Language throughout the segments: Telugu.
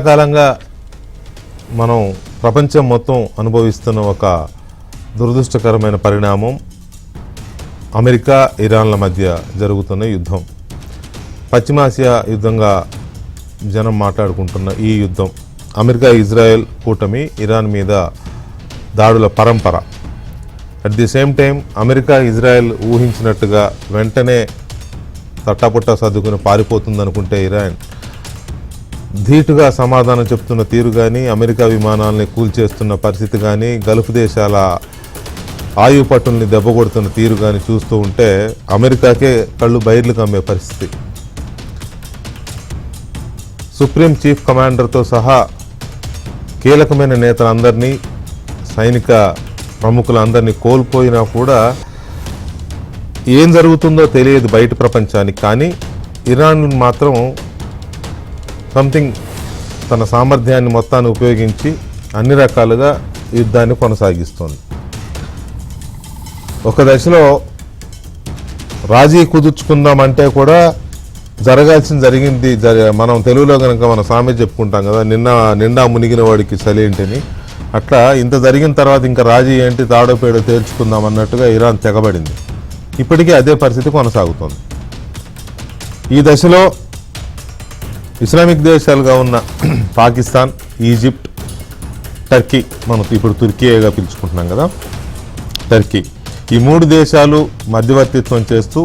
కాలంగా మనం ప్రపంచం మొత్తం అనుభవిస్తున్న ఒక దురదృష్టకరమైన పరిణామం అమెరికా ఇరాన్ల మధ్య జరుగుతున్న యుద్ధం. పశ్చిమాసియా యుద్ధంగా జనం మాట్లాడుకుంటున్న ఈ యుద్ధం, అమెరికా ఇజ్రాయెల్ కూటమి ఇరాన్ మీద దాడుల పరంపర. At the same time America Israel ఊహించినట్టుగా వెంటనే తట్టాపుట్టా సర్దుకుని పారిపోతుందనుకుంటే ఇరాన్ ధీటుగా సమాధానం చెప్తున్న తీరు కానీ, అమెరికా విమానాలని కూల్చేస్తున్న పరిస్థితి కానీ, గల్ఫ్ దేశాల ఆయువు పట్టుల్ని దెబ్బకొడుతున్న తీరు కానీ చూస్తూ ఉంటే అమెరికాకే కళ్ళు బైర్లు కమ్మే పరిస్థితి. సుప్రీం చీఫ్ కమాండర్తో సహా కీలకమైన నేతలందరినీ, సైనిక ప్రముఖులందరినీ కోల్పోయినా కూడా ఏం జరుగుతుందో తెలియదు బయట ప్రపంచానికి. కానీ ఇరాన్ మాత్రం సంథింగ్ తన సామర్థ్యాన్ని మొత్తాన్ని ఉపయోగించి అన్ని రకాలుగా యుద్ధాన్ని కొనసాగిస్తోంది. ఒక దశలో రాజీ కుదుర్చుకుందామంటే కూడా జరగాల్సింది జరిగింది. మనం తెలుగులో కనుక మనం సామెత చెప్పుకుంటాం కదా, నిండా మునిగిన వాడికి చలేంటిని. అట్లా ఇంత జరిగిన తర్వాత ఇంకా రాజీ ఏంటి, తాడో పేడో తేల్చుకుందాం అన్నట్టుగా ఇరాన్ తెగబడింది. ఇప్పటికీ అదే పరిస్థితి కొనసాగుతోంది. ఈ దశలో ఇస్లామిక్ దేశాలుగా ఉన్న పాకిస్తాన్, ఈజిప్ట్, టర్కీ, మనం ఇప్పుడు తుర్కీగా పిలుచుకుంటున్నాం కదా, టర్కీ, ఈ 3 దేశాలు మధ్యవర్తిత్వం చేస్తూ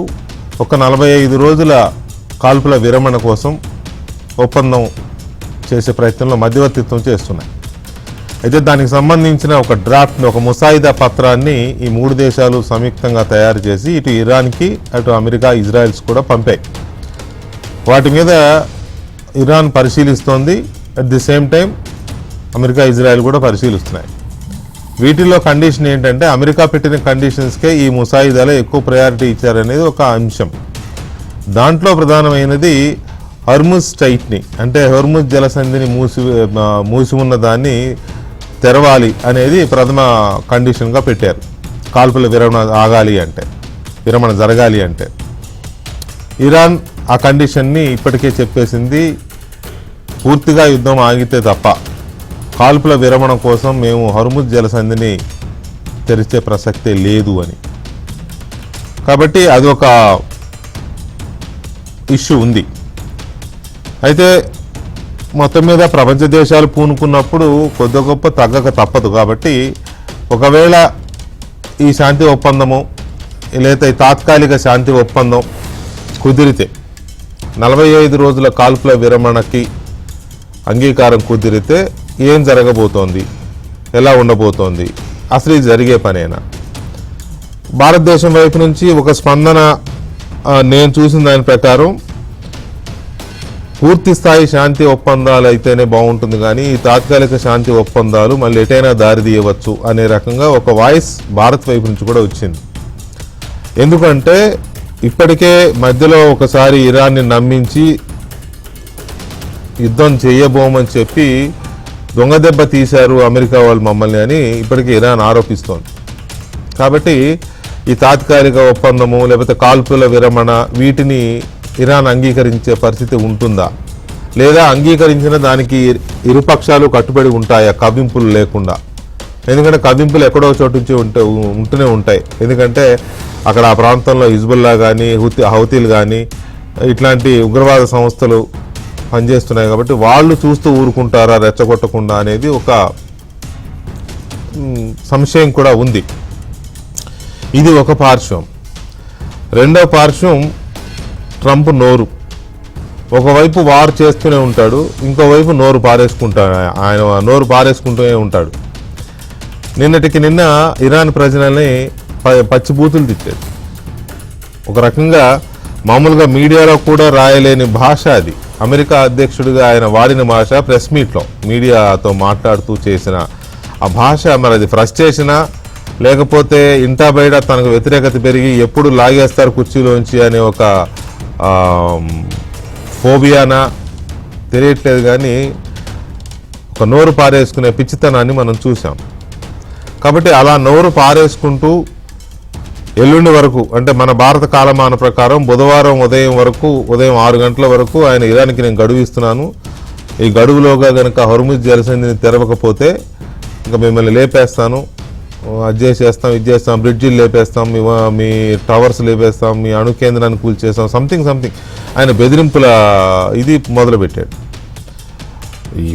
ఒక 45 రోజుల కాల్పుల విరమణ కోసం ఒప్పందం చేసే ప్రయత్నంలో మధ్యవర్తిత్వం చేస్తున్నాయి. అయితే దానికి సంబంధించిన ఒక డ్రాఫ్ట్, ఒక ముసాయిదా పత్రాన్ని ఈ 3 దేశాలు సంయుక్తంగా తయారు చేసి ఇటు ఇరాన్కి, అటు అమెరికా, ఇజ్రాయెల్స్ కూడా పంపాయి. వాటి మీద ఇరాన్ పరిశీలిస్తోంది. At the same time America, Israel కూడా పరిశీలిస్తున్నాయి. వీటిల్లో కండిషన్ ఏంటంటే, అమెరికా పెట్టిన కండిషన్స్కే ఈ ముసాయిదాలో ఎక్కువ ప్రయారిటీ ఇచ్చారనేది ఒక అంశం. దాంట్లో ప్రధానమైనది హర్ముజ్ స్ట్రైట్ని, అంటే హర్ముజ్ జలసంధిని మూసి ఉన్న దాన్ని తెరవాలి అనేది ప్రథమ కండిషన్గా పెట్టారు. కాల్పుల విరమణ ఆగాలి అంటే, విరమణ జరగాలి అంటే. ఇరాన్ ఆ కండిషన్ని ఇప్పటికే చెప్పేసింది, పూర్తిగా యుద్ధం ఆగితే తప్ప కాల్పుల విరమణ కోసం మేము హర్ముజ్ జలసంధిని తెరిచే ప్రసక్తే లేదు అని. కాబట్టి అదొక ఇష్యూ ఉంది. అయితే మొత్తం మీద ప్రపంచ దేశాలు పూనుకున్నప్పుడు కొద్ది గొప్ప తగ్గక తప్పదు. కాబట్టి ఒకవేళ ఈ శాంతి ఒప్పందము లేదా ఈ తాత్కాలిక శాంతి ఒప్పందం కుదిరితే, 45 రోజుల కాల్పుల విరమణకి అంగీకారం కుదిరితే ఏం జరగబోతోంది, ఎలా ఉండబోతోంది, అసలు ఇది జరిగే పనేనా? భారతదేశం వైపు నుంచి ఒక స్పందన నేను చూసిన దాని ప్రకారం పూర్తి స్థాయి శాంతి ఒప్పందాలు అయితేనే బాగుంటుంది, కానీ ఈ తాత్కాలిక శాంతి ఒప్పందాలు మళ్ళీ ఎటైనా దారి తీయవచ్చు అనే రకంగా ఒక వాయిస్ భారత్ వైపు నుంచి కూడా వచ్చింది. ఎందుకంటే ఇప్పటికే మధ్యలో ఒకసారి ఇరాన్ని నమ్మించి యుద్ధం చేయబోమని చెప్పి దొంగ దెబ్బ తీశారు అమెరికా వాళ్ళు మమ్మల్ని అని ఇప్పటికే ఇరాన్ ఆరోపిస్తోంది. కాబట్టి ఈ తాత్కాలిక ఒప్పందము లేకపోతే కాల్పుల విరమణ వీటిని ఇరాన్ అంగీకరించే పరిస్థితి ఉంటుందా, లేదా అంగీకరించిన దానికి ఇరుపక్షాలు కట్టుబడి ఉంటాయా కవ్వింపులు లేకుండా? ఎందుకంటే కవ్వింపులు ఎక్కడో చోటు నుంచి ఉంటూనే ఉంటాయి. ఎందుకంటే అక్కడ ఆ ప్రాంతంలో హిజ్బుల్లా కానీ, హౌతీలు కానీ ఇట్లాంటి ఉగ్రవాద సంస్థలు పనిచేస్తున్నాయి. కాబట్టి వాళ్ళు చూస్తూ ఊరుకుంటారా రెచ్చగొట్టకుండా అనేది ఒక సంశయం కూడా ఉంది. ఇది ఒక పార్శ్వం. రెండో పార్శ్వం ట్రంప్ నోరు. ఒకవైపు వార్ చేస్తూనే ఉంటాడు, ఇంకోవైపు నోరు పారేసుకుంటాడు. ఆయన నోరు పారేసుకుంటూనే ఉంటాడు. నిన్నటికి నిన్న ఇరాన్ ప్రజలని పచ్చిబూతులు తిట్టాడు. ఒక రకంగా మామూలుగా మీడియాలో కూడా రాయలేని భాష అది. అమెరికా అధ్యక్షుడిగా ఆయన వాడిన భాష, ప్రెస్ మీట్లో మీడియాతో మాట్లాడుతూ చేసిన ఆ భాష, మరి అది ఫ్రస్ట్రేషనా లేకపోతే ఇంటా బయట తనకు వ్యతిరేకత పెరిగి ఎప్పుడు లాగేస్తారు కుర్చీలోంచి అనే ఒక ఫోబియానా తెలియట్లేదు. కానీ ఒక నోరు పారేసుకునే పిచ్చితనాన్ని మనం చూసాం. కాబట్టి అలా నోరు పారేసుకుంటూ ఎల్లుండి వరకు, అంటే మన భారత కాలమాన ప్రకారం బుధవారం ఉదయం 6 గంటల వరకు ఆయన ఇరాన్కి నేను గడువు ఇస్తున్నాను, ఈ గడువులోగా కనుక హోర్ముజ్ జలసంధిని తెరవకపోతే ఇంకా మిమ్మల్ని లేపేస్తాను, అది చేసేస్తాం, ఇది చేస్తాం, బ్రిడ్జిలు లేపేస్తాం, మీ టవర్స్ లేపేస్తాం, మీ అణు కేంద్రాన్ని కూల్చేస్తాం, సంథింగ్ ఆయన బెదిరింపుల ఇది మొదలుపెట్టాడు.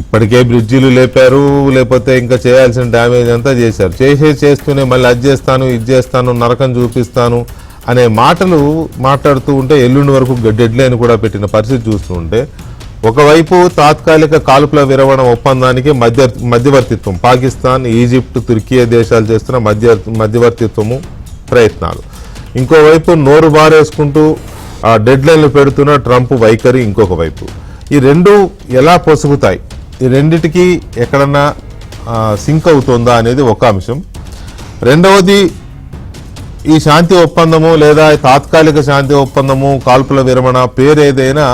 ఇప్పటికే బ్రిడ్జిలు లేపారు, లేకపోతే ఇంకా చేయాల్సిన డ్యామేజ్ అంతా చేశారు. చేస్తూనే మళ్ళీ అది చేస్తాను, ఇది చేస్తాను, నరకం చూపిస్తాను అనే మాటలు మాట్లాడుతూ ఉంటే ఎల్లుండి వరకు డెడ్ లైన్ కూడా పెట్టిన పరిస్థితి చూస్తూ ఉంటే, ఒకవైపు తాత్కాలిక కాల్పుల విరమణ ఒప్పందానికి మధ్యవర్తిత్వం పాకిస్తాన్, ఈజిప్ట్, తుర్కియా దేశాలు చేస్తున్న మధ్యవర్తిత్వము ప్రయత్నాలు, ఇంకోవైపు నోరు బారేసుకుంటూ డెడ్ లైన్లు పెడుతున్న ట్రంప్ వైఖరి ఇంకొక వైపు. ఈ రెండు ఎలా పొసుగుతాయి, ఈ రెండిటికి ఎక్కడన్నా సింక్ అవుతుందా అనేది ఒక అంశం. రెండవది, ఈ శాంతి ఒప్పందము లేదా తాత్కాలిక శాంతి ఒప్పందము, కాల్పుల విరమణ పేరు ఏదైనా,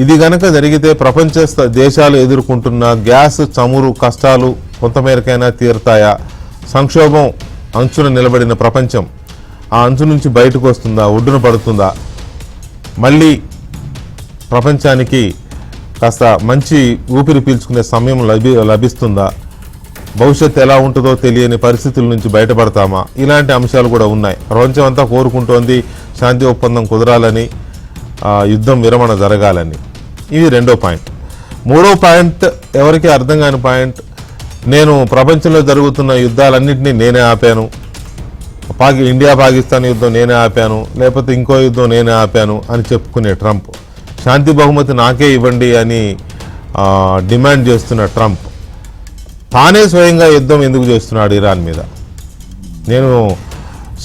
ఇది గనక జరిగితే ప్రపంచ దేశాలు ఎదుర్కొంటున్న గ్యాస్, చమురు కష్టాలు కొంతమేరకైనా తీరుతాయా? సంక్షోభం అంచున నిలబడిన ప్రపంచం ఆ అంచు నుంచి బయటకు వస్తుందా, ఒడ్డున పడుతుందా? మళ్ళీ ప్రపంచానికి కాస్త మంచి ఊపిరి పీల్చుకునే సమయం లభిస్తుందా? భవిష్యత్తు ఎలా ఉంటుందో తెలియని పరిస్థితుల నుంచి బయటపడతామా? ఇలాంటి అంశాలు కూడా ఉన్నాయి. ప్రపంచం అంతా కోరుకుంటోంది శాంతి ఒప్పందం కుదరాలని, యుద్ధం విరమణ జరగాలని. ఇది రెండో పాయింట్. మూడో పాయింట్ ఎవరికి అర్థం కాని పాయింట్, నేను ప్రపంచంలో జరుగుతున్న యుద్ధాలన్నింటినీ నేనే ఆపాను, ఇండియా పాకిస్తాన్ యుద్ధం నేనే ఆపాను, లేకపోతే ఇంకో యుద్ధం నేనే ఆపాను అని చెప్పుకునే ట్రంప్, శాంతి బహుమతి నాకే ఇవ్వండి అని డిమాండ్ చేస్తున్న ట్రంప్ తానే స్వయంగా యుద్ధం ఎందుకు చేస్తున్నాడు ఇరాన్ మీద? నేను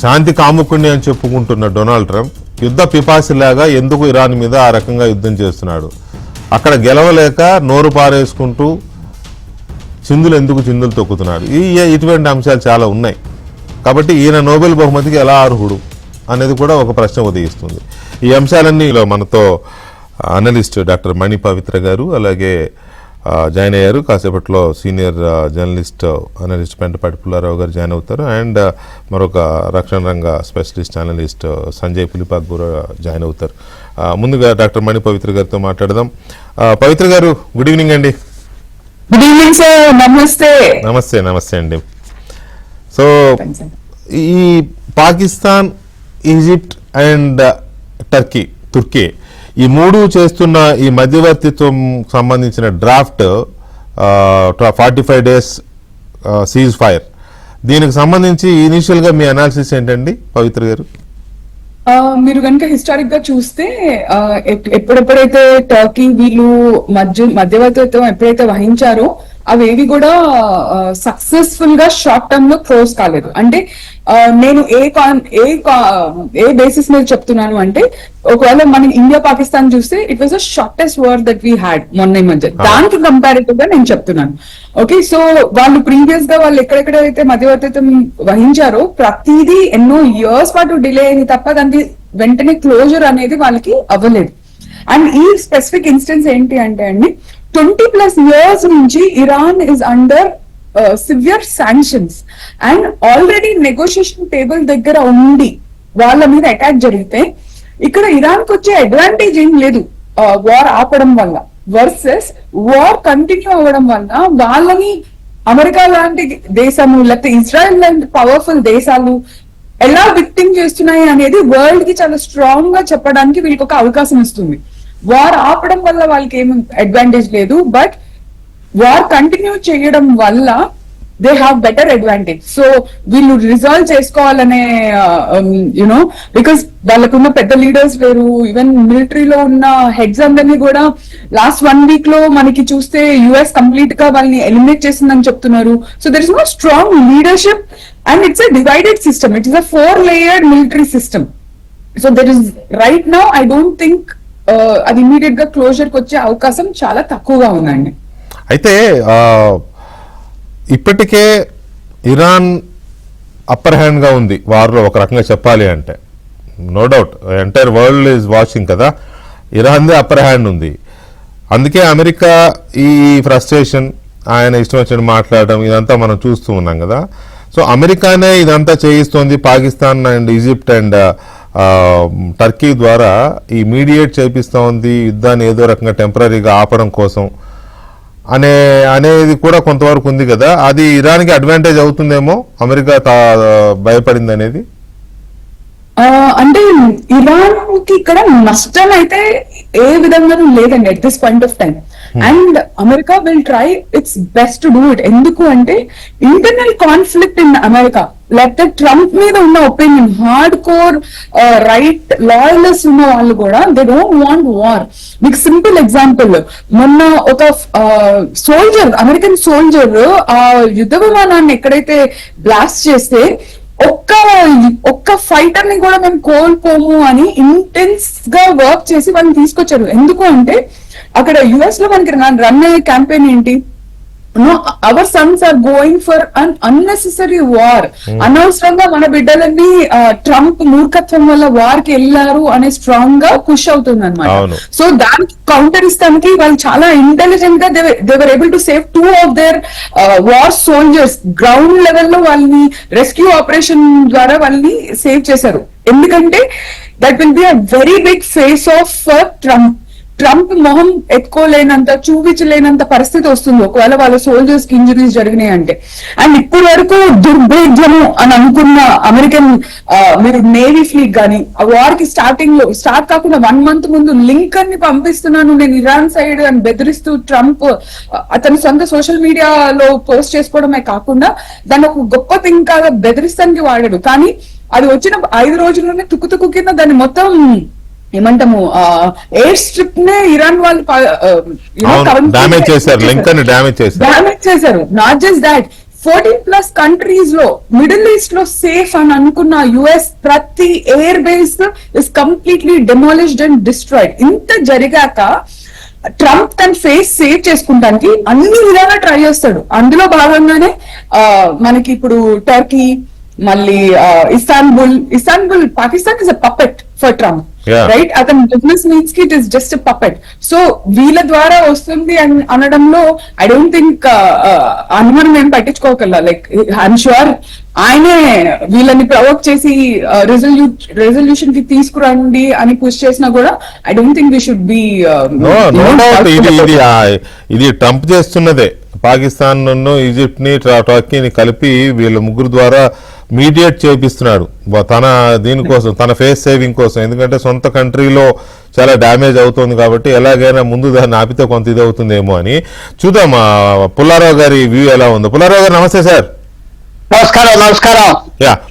శాంతి కాముకుణ్ణి అని చెప్పుకుంటున్న డొనాల్డ్ ట్రంప్ యుద్ధ పిపాసిలాగా ఎందుకు ఇరాన్ మీద ఆ రకంగా యుద్ధం చేస్తున్నాడు? అక్కడ గెలవలేక నోరు పారేసుకుంటూ చిందులు తొక్కుతున్నాడు. ఇటువంటి అంశాలు చాలా ఉన్నాయి. కాబట్టి ఈయన నోబెల్ బహుమతికి ఎలా అర్హుడు అనేది కూడా ఒక ప్రశ్న ఉదయిస్తుంది. ఈ అంశాలన్నీ మనతో అనలిస్ట్ డాక్టర్ మణి పవిత్ర గారు అలాగే జాయిన్ అయ్యారు. కాసేపట్లో senior journalist analyst Pentapati Pullarao గారు జాయిన్ అవుతారు. అండ్ మరొక రక్షణ రంగ స్పెషలిస్ట్ అనలిస్ట్ సంజయ్ పులిపాక్ కూడా జాయిన్ అవుతారు. ముందుగా డాక్టర్ మణి పవిత్ర గారితో మాట్లాడదాం. పవిత్ర గారు, గుడ్ ఈవినింగ్ అండి. Good evening sir. నమస్తే. నమస్తే అండి. సో ఈ పాకిస్తాన్, ఈజిప్ట్ అండ్ తుర్కీ ఈ మూడు చేస్తున్న ఈ మధ్యవర్తిత్వం సంబంధించిన డ్రాఫ్ట్ 45 days సీజ్ ఫైర్, దీనికి సంబంధించి ఇనిషియల్గా మీ అనాలిసిస్ ఏంటండి పవిత్ర గారు? మీరు కనుక హిస్టారిక్ గా చూస్తే ఎప్పుడెప్పుడైతే టర్కీ వీళ్ళు మధ్యవర్తిత్వం ఎప్పుడైతే వహించారో అవేవి కూడా సక్సెస్ఫుల్ గా షార్ట్ టర్మ్ లో క్లోజ్ కాలేదు. అంటే నేను ఏ బేసిస్ మీద చెప్తున్నాను అంటే, ఒకవేళ మనం ఇండియా పాకిస్తాన్ చూస్తే it was the shortest war that we had మొన్న ఈ మధ్య, దానికి కంపారిటివ్ గా నేను చెప్తున్నాను. ఓకే, సో వాళ్ళు ప్రీవియస్ గా వాళ్ళు ఎక్కడెక్కడైతే మధ్యవర్తిత్వం వహించారో ప్రతిదీ ఎన్నో ఇయర్స్ పాటు డిలే అయింది తప్ప దానికి వెంటనే క్లోజర్ అనేది వాళ్ళకి అవ్వలేదు. అండ్ ఈ స్పెసిఫిక్ ఇన్స్టెన్స్ ఏంటి అంటే అండి, 20+ years నుంచి Iran is under severe sanctions and already negotiation table దగ్గర ఉండి వాళ్ళ మీద అటాక్ జరిగితే ఇక్కడ ఇరాన్ కి వచ్చే అడ్వాంటేజ్ ఏం లేదు వార్ ఆపడం వల్ల, వర్సెస్ వార్ కంటిన్యూ అవ్వడం వల్ల వాళ్ళని అమెరికా లాంటి దేశము లేకపోతే ఇజ్రాయెల్ లాంటి పవర్ఫుల్ దేశాలు ఎలా విక్టిమ్ చేస్తున్నాయి అనేది వరల్డ్ కి చాలా స్ట్రాంగ్ గా చెప్పడానికి వీళ్ళకి ఒక అవకాశం ఇస్తుంది. వార్ ఆపడం వల్ల వాళ్ళకి ఏమి అడ్వాంటేజ్ లేదు, బట్ వార్ కంటిన్యూ చేయడం వల్ల they have better advantage. So వీళ్ళు రిజాల్వ్ చేసుకోవాలనే యునో, బికాస్ వాళ్ళకున్న పెద్ద లీడర్స్ వేరు, ఈవెన్ మిలిటరీలో ఉన్న హెడ్స్ అందరినీ కూడా లాస్ట్ 1 week లో మనకి చూస్తే యుఎస్ కంప్లీట్ గా వాళ్ళని ఎలిమినేట్ చేసిందని చెప్తున్నారు. So there is no strong leadership and it's a divided system. It is a 4-layered military system. So there is right now I don't think అది ఇమీడియట్ గా క్లోజర్ కి వచ్చే అవకాశం చాలా తక్కువగా ఉందండి. అయితే ఇప్పటికే ఇరాన్ అప్పర్ హ్యాండ్ గా ఉంది వార్లో, ఒక రకంగా చెప్పాలి అంటే. No doubt entire world is watching కదా, ఇరాన్దే అప్పర్ హ్యాండ్ ఉంది. అందుకే అమెరికా ఈ ఫ్రస్ట్రేషన్, ఆయన ఇష్టం వచ్చినట్టు మాట్లాడడం ఇదంతా మనం చూస్తూ ఉన్నాం కదా. సో అమెరికానే ఇదంతా చేయిస్తోంది Pakistan and Egypt and Turkey ద్వారా ఈ మీడియేట్ చేపిస్తూ ఉంది యుద్ధాన్ని ఏదో రకంగా టెంపరీగా ఆపడం కోసం. అనేది కూడా కొంతవరకు ఉంది కదా, అది ఇరాన్కి అడ్వాంటేజ్ అవుతుందేమో అమెరికా భయపడింది అనేది. అంటే ఇరాన్ కి ఇక్కడ నష్టం అయితే ఏ విధంగా లేదండి at this point of time. And America will try it's best to do it. ఎందుకు అంటే ఇంటర్నల్ కాన్ఫ్లిక్ట్ ఇన్ అమెరికా, లేకపోతే ట్రంప్ మీద ఉన్న opinion, hard core right loyalist ఉన్న వాళ్ళు కూడా దే డోంట్ వాంట్ వార్. మీకు సింపుల్ ఎగ్జాంపుల్, మొన్న ఒక సోల్జర్, అమెరికన్ సోల్జర్ ఆ యుద్ధ విమానాన్ని ఎక్కడైతే బ్లాస్ట్ చేస్తే ఒక్క ఫైటర్ ని కూడా మేము కోల్పోము అని ఇంటెన్స్ గా వర్క్ చేసి వాళ్ళని తీసుకొచ్చారు. ఎందుకు అంటే అక్కడ యుఎస్ లో మనకి రన్ అయ్యే క్యాంపెయిన్ ఏంటి, no our sons are going for an unnecessary war. అనవసరంగా మన బిడ్డలన్నీ ట్రంప్ మూర్ఖత్వం వల్ల వార్ కి వెళ్ళారు అనే స్ట్రాంగ్ గా పుష్ అవుతుంది అనమాట. సో దానికి కౌంటర్ ఇస్తానికి వాళ్ళు చాలా ఇంటెలిజెంట్ గా they were able to save 2 of their war soldiers. Ground level లో వాళ్ళని రెస్క్యూ ఆపరేషన్ ద్వారా వాళ్ళని సేవ్ చేశారు. ఎందుకంటే that will be a very big face of Trump. Trump మొహం ఎత్తుకోలేనంత, చూపించలేనంత పరిస్థితి వస్తుంది ఒకవేళ వాళ్ళ సోల్జర్స్ కి ఇంజరీస్ జరిగినాయి అంటే. అండ్ ఇప్పటి వరకు దుర్భేద్యము అని అనుకున్న అమెరికన్ మీరు నేవీ ఫ్లీట్ గానీ ఆ వార్ కి స్టార్ట్ కాకుండా 1 month ముందు లింకన్ ని పంపిస్తున్నాను నేను ఇరాన్ సైడ్ అని బెదిరిస్తూ ట్రంప్ అతని సొంత సోషల్ మీడియాలో పోస్ట్ చేసుకోవడమే కాకుండా దాన్ని ఒక గొప్ప థింగ్ కాగా బెదిరిస్తానికి వాడాడు. కానీ అది వచ్చిన 5 రోజుల్లోనే తుక్కు కింద దాన్ని మొత్తం ఏమంటాము ఎయిర్ స్ట్రిప్ నే ఇరాన్ వాళ్ళు డ్యామేజ్ చేశారు. నాట్ జస్ట్ దాట్, 14+ కంట్రీస్ లో మిడిల్ ఈస్ట్ లో సేఫ్ అని అనుకున్న యుఎస్ ప్రతి air base is completely demolished and destroyed. ఇంత జరిగాక ట్రంప్ తన ఫేస్ సేవ్ చేసుకుంటానికి అన్ని విధాలుగా ట్రై చేస్తాడు. అందులో భాగంగానే మనకి ఇప్పుడు టర్కీ, మళ్ళీ Istanbul Pakistan is a puppet for Trump, right? అతని బిజినెస్ నీడ్స్ కి it is just puppet. So వీళ్ళ ద్వారా వస్తుంది అనడంలో ఐ డోంట్ థింక్ అనుమానం ఏం పట్టించుకోగల. లైక్ ఐఎమ్ షూర్ ఆయనే వీళ్ళని ప్రవోక్ చేసి రెజల్యూషన్ కి తీసుకురండి అని పుష్ చేసినా కూడా I don't think we should be. ఇది ట్రంప్ చేస్తున్నదే. పాకిస్తాన్ ఈజిప్ట్ ని టర్కీని కలిపి వీళ్ళ ముగ్గురు ద్వారా మీడియేట్ చేపిస్తున్నాడు తన దీనికోసం, తన ఫేస్ సేవింగ్ కోసం. ఎందుకంటే సొంత కంట్రీలో చాలా డ్యామేజ్ అవుతుంది కాబట్టి ఎలాగైనా ముందు దాన్ని ఆపితే కొంత ఇది అవుతుందేమో అని. చూద్దాం పుల్లారావు గారి వ్యూ ఎలా ఉందో. పుల్లారావు గారు నమస్తే సార్. నమస్కారం.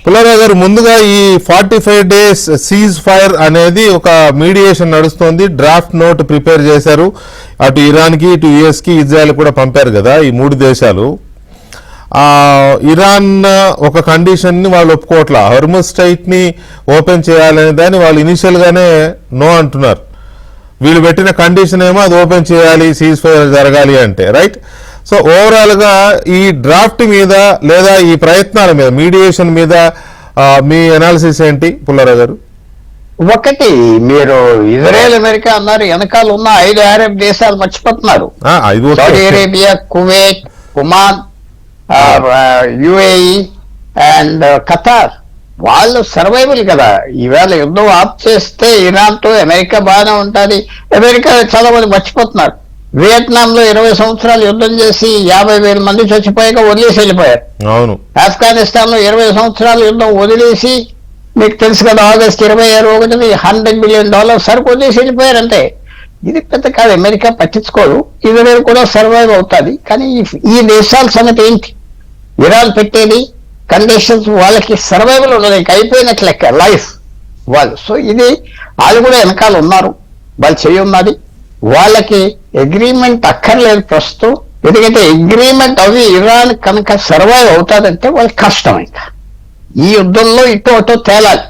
పుల్లారావు గారు, ముందుగా ఈ 45 days సీజ్ ఫైర్ అనేది ఒక మీడియేషన్ నడుస్తోంది. డ్రాఫ్ట్ నోట్ ప్రిపేర్ చేశారు. అటు ఇరాన్ కి, ఇటు యుఎస్ కి, ఇజ్రాయెల్ కూడా పంపారు కదా ఈ 3 దేశాలు. ఇరాన్ ఒక కండిషన్ ని వాళ్ళు ఒప్పుకోవట్లా, హర్ముజ్ స్ట్రైట్ ని ఓపెన్ చేయాలనే దాన్ని వాళ్ళు ఇనిషియల్ గానే నో అంటున్నారు. వీళ్ళు పెట్టిన కండిషన్ ఏమో అది ఓపెన్ చేయాలి, సీజ్ ఫైర్ జరగాలి అంటే, రైట్? సో ఓవరాల్ గా ఈ డ్రాఫ్ట్ మీద లేదా ఈ ప్రయత్నాల మీద, మీడియేషన్ మీద మీ అనాలిసిస్ ఏంటి పుల్లారావు గారు? ఒకటి, మీరు ఇజ్రాయెల్ అమెరికా అన్నారు, వెనకాల ఉన్న 5 అరబ్ దేశాలు మర్చిపోతున్నారు. Saudi Arabia, Kuwait, Oman, UAE and Qatar. వాళ్ళు సర్వైవల్ కదా. ఈవేళ యుద్ధం ఆఫ్ చేస్తే ఇరాన్ తో అమెరికా బాగానే ఉంటుంది. అమెరికా చాలా మంది మర్చిపోతున్నారు. వియత్నాం లో 20 సంవత్సరాలు యుద్ధం చేసి 50,000 మంది చచ్చిపోయాక వదిలేసి వెళ్ళిపోయారు. అవును. ఆఫ్ఘనిస్తాన్ లో 20 సంవత్సరాలు యుద్ధం వదిలేసి, మీకు తెలుసు కదా, ఆగస్టు 26ని $100 బిలియన్ సరుకు వదిలేసి వెళ్ళిపోయారు. అంటే ఇది పెద్ద కాదు, అమెరికా పట్టించుకోదు. ఇజ్రాయెల్ కూడా సర్వైవ్ అవుతుంది. కానీ ఈ దేశాల సంగతి ఏంటి? ఇరాన్ పెట్టేది కండిషన్స్ వాళ్ళకి సర్వైవల్ ఉన్నది, అయిపోయినట్లు లెక్క లైఫ్ వాళ్ళు. సో ఇది వాళ్ళు కూడా వెనకాల ఉన్నారు, వాళ్ళు చేయి ఉన్నది. వాళ్ళకి అగ్రిమెంట్ అక్కర్లేదు ప్రస్తుతం. ఎందుకంటే అగ్రిమెంట్ అవి ఇరాన్ కనుక సర్వైవ్ అవుతాదంటే వాళ్ళకి కష్టం. ఇంకా ఈ యుద్ధంలో ఇటు అటు తేలాలి.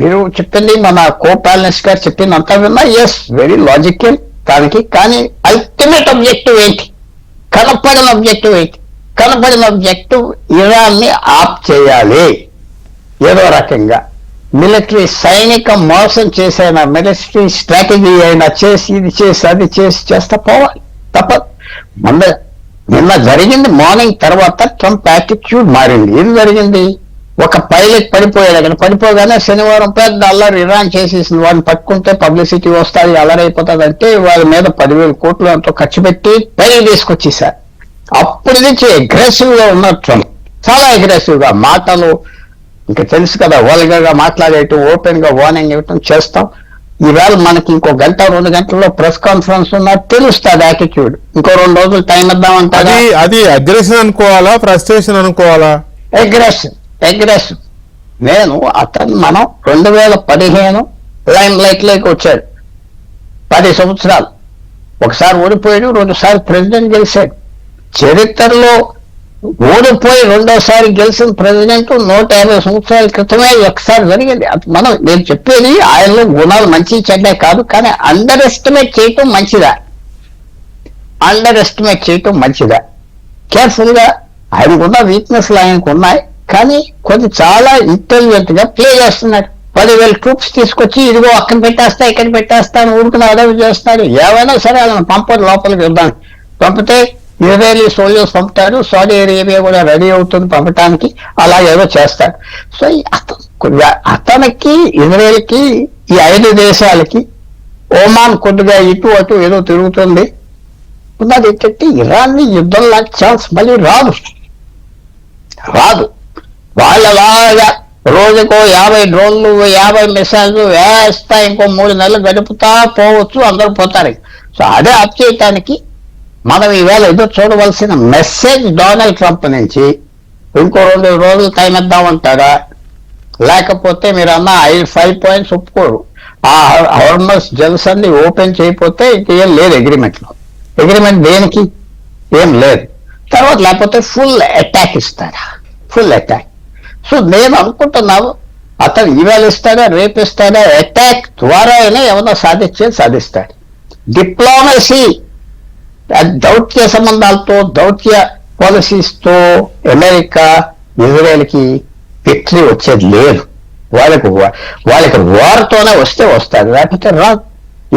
మీరు చెప్పింది, మన కో-ప్యానలిస్ట్ గారు చెప్పింది అంతా విన్నా, ఎస్, వెరీ లాజికల్ దానికి. కానీ అల్టిమేట్ ఆబ్జెక్టివ్ ఏంటి? కనపడిన ఆబ్జెక్టివ్ ఏంటి? కనపడిన ఆబ్జెక్టివ్ ఇరాన్ ని ఆఫ్ చేయాలి. ఏదో రకంగా మిలిటరీ సైనిక మోసం చేసైనా, మిలిటరీ స్ట్రాటజీ అయినా చేసి, ఇది చేసి, అది చేసి చేస్తా పోవాలి, తప్పదు. నిన్న జరిగింది మార్నింగ్ తర్వాత ట్రంప్ యాటిట్యూడ్ మారింది. ఏం జరిగింది? ఒక పైలట్ పడిపోయాడు అక్కడ. పడిపోగానే శనివారం పెద్ద అల్లరి ఇరాన్ చేసేసింది. వాడిని పట్టుకుంటే పబ్లిసిటీ వస్తుంది, అల్లరైపోతుంది అంటే వాళ్ళ మీద 10,000 కోట్లు ఎంతో ఖర్చు పెట్టి పైకి తీసుకొచ్చేసారు. అప్పుడు నుంచి అగ్రెసివ్ గా ఉన్నారు ట్రంప్, చాలా అగ్రెసివ్ గా మాటలు. ఇంకా తెలుసు కదా, వల్గర్ గా మాట్లాడేయటం, ఓపెన్ గా వార్నింగ్ ఇవ్వటం చేస్తాం. ఈవేళ మనకి ఇంకో 1-2 గంటల్లో ప్రెస్ కాన్ఫరెన్స్ ఉన్నా తెలుస్తుంది యాటిట్యూడ్. ఇంకో 2 రోజులు టైం ఇద్దామంటారా? అది అగ్రెషన్ అనుకోవాలా, ఫ్రస్ట్రేషన్ అనుకోవాలా? అగ్రెసివ్. మనం 2015 లైమ్ లైట్ లోకి వచ్చాడు. 10 సంవత్సరాలు, ఒకసారి ఓడిపోయాడు, 2సారి ప్రెసిడెంట్ గెలిచాడు. చరిత్రలో ఓడిపోయి 2వసారి గెలిచిన ప్రెసిడెంట్ 150 సంవత్సరాల క్రితమే ఒకసారి జరిగింది. నేను చెప్పేది ఆయనలో గుణాలు మంచి చెడ్డే కాదు, కానీ అండర్ ఎస్టిమేట్ చేయటం మంచిదా? కేర్ఫుల్ గా ఆయనకున్న వీక్నెస్లు ఆయనకు ఉన్నాయి, కానీ కొన్ని చాలా ఇంటెలిజెంట్ గా ప్లే చేస్తున్నాడు. 10,000 ట్రూప్స్ తీసుకొచ్చి ఇదిగో అక్కడ పెట్టేస్తా, ఇక్కడ పెట్టేస్తా అని ఊరుకుని అడవి చేస్తున్నారు. ఏమైనా సరే వాళ్ళని పంపడు లోపలికి వెళ్దాం. పంపితే ఇజ్రాయలీ సోల్జర్స్ పంపుతారు, సౌదీ అరేబియా కూడా రెడీ అవుతుంది పంపటానికి, అలా ఏదో చేస్తాడు. సో అతనికి ఇజ్రాయెల్ కి ఈ 5 దేశాలకి ఓమాన్ కొద్దిగా ఇటు అటు ఏదో తిరుగుతుంది. ఉన్నది ఏంటంటే ఇరాన్ ని యుద్ధం లాంటి ఛాన్స్ మళ్ళీ రాదు. వాళ్ళలాగా రోజుకో 50 డ్రోన్లు 50 మిసైల్స్ వేస్తా ఇంకో 3 నెలలు గడుపుతా పోవచ్చు, అందరూ పోతారు. సో అదే ఆప్ చేయటానికి మనం ఈవేళ ఏదో చూడవలసిన మెసేజ్ డొనాల్డ్ ట్రంప్ నుంచి, ఇంకో 2 రోజులు టైం ఇద్దామంటారా? లేకపోతే మీరు అన్న 5 పాయింట్స్ ఒప్పుకోరు. ఆ హార్మస్ జల్సన్ని ఓపెన్ చేయకపోతే ఇంకేం లేదు అగ్రిమెంట్ దేనికి ఏం లేదు. తర్వాత లేకపోతే ఫుల్ అటాక్ ఇస్తారా? Full attack. సో నేను అనుకుంటున్నాను అతను ఈవేళ ఇస్తాడా, రేపు ఇస్తాడా, అటాక్ ద్వారా అయినా ఏమన్నా సాధిస్తాడు. డిప్లొమసీ, దౌత్య సంబంధాలతో, దౌత్య పాలసీస్ తో అమెరికా ఇజ్రాయెల్ కి విక్టరీ వచ్చేది లేదు. వాళ్ళకి వార్తోనే వస్తారు, లేకపోతే రాదు.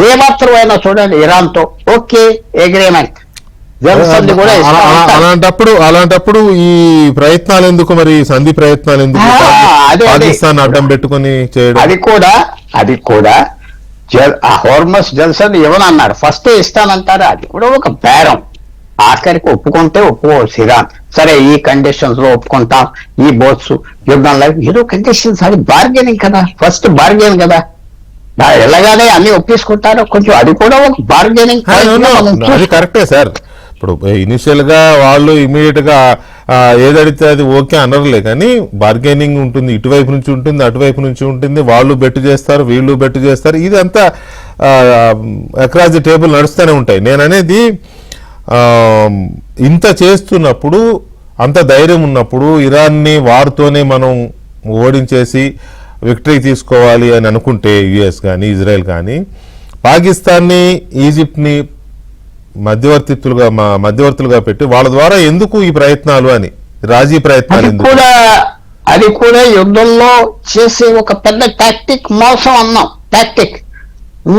ఏమాత్రమైనా చూడండి ఇరాన్ తో ఓకే అగ్రిమెంట్ కూడా. అలాంటప్పుడు ఈ ప్రయత్నాలు ఎందుకు, మరి సంధి ప్రయత్నాలు ఎందుకు పాకిస్తాన్ అడ్డం పెట్టుకుని చేయడం? అది కూడా ఆ హార్మస్ జల్సన్ ఇవ్వనన్నారు, ఫస్ట్ ఇస్తానంటారు. అది కూడా ఒక బేరం. ఆఖరికి ఒప్పుకుంటే ఒప్పుకోవచ్చు ఇరాన్, సరే ఈ కండిషన్స్ లో ఒప్పుకుంటాం, ఈ బోట్స్ యుద్ధంలో ఏదో కండిషన్స్, అది బార్గెనింగ్ కదా, ఫస్ట్ బార్గెన్ కదా. ఎలాగానే అన్ని ఒప్పించుకుంటారో కొంచెం, అది కూడా ఒక బార్గెనింగ్. అది కరెక్టే సార్. ఇప్పుడు ఇనిషియల్ గా వాళ్ళు ఇమీడియట్ గా ఏదడితే అది ఓకే అనరులే, కానీ బార్గెనింగ్ ఉంటుంది, ఇటువైపు నుంచి ఉంటుంది, అటువైపు నుంచి ఉంటుంది. వాళ్ళు బెట్టు చేస్తారు, వీళ్ళు బెట్టు చేస్తారు. ఇది అంతా అక్రాస్ ది టేబుల్ నడుస్తూనే ఉంటాయి. నేను అనేది ఇంత చేస్తున్నప్పుడు, అంత ధైర్యం ఉన్నప్పుడు, ఇరాన్ని వార్తోనే మనం ఓడించేసి విక్టరీ తీసుకోవాలి అని అనుకుంటే యుఎస్ కానీ ఇజ్రాయెల్ కానీ పాకిస్తాన్ని, ఈజిప్ట్ని మధ్యవర్తులుగా పెట్టి వాళ్ళ ద్వారా ఎందుకు ఈ ప్రయత్నాలు అని, రాజీ ప్రయత్నాలు ఎందుకు? అది కూడా యుద్ధంలో చేసే ఒక పెద్ద టాక్టిక్, మోసం అన్నాం టాక్టిక్.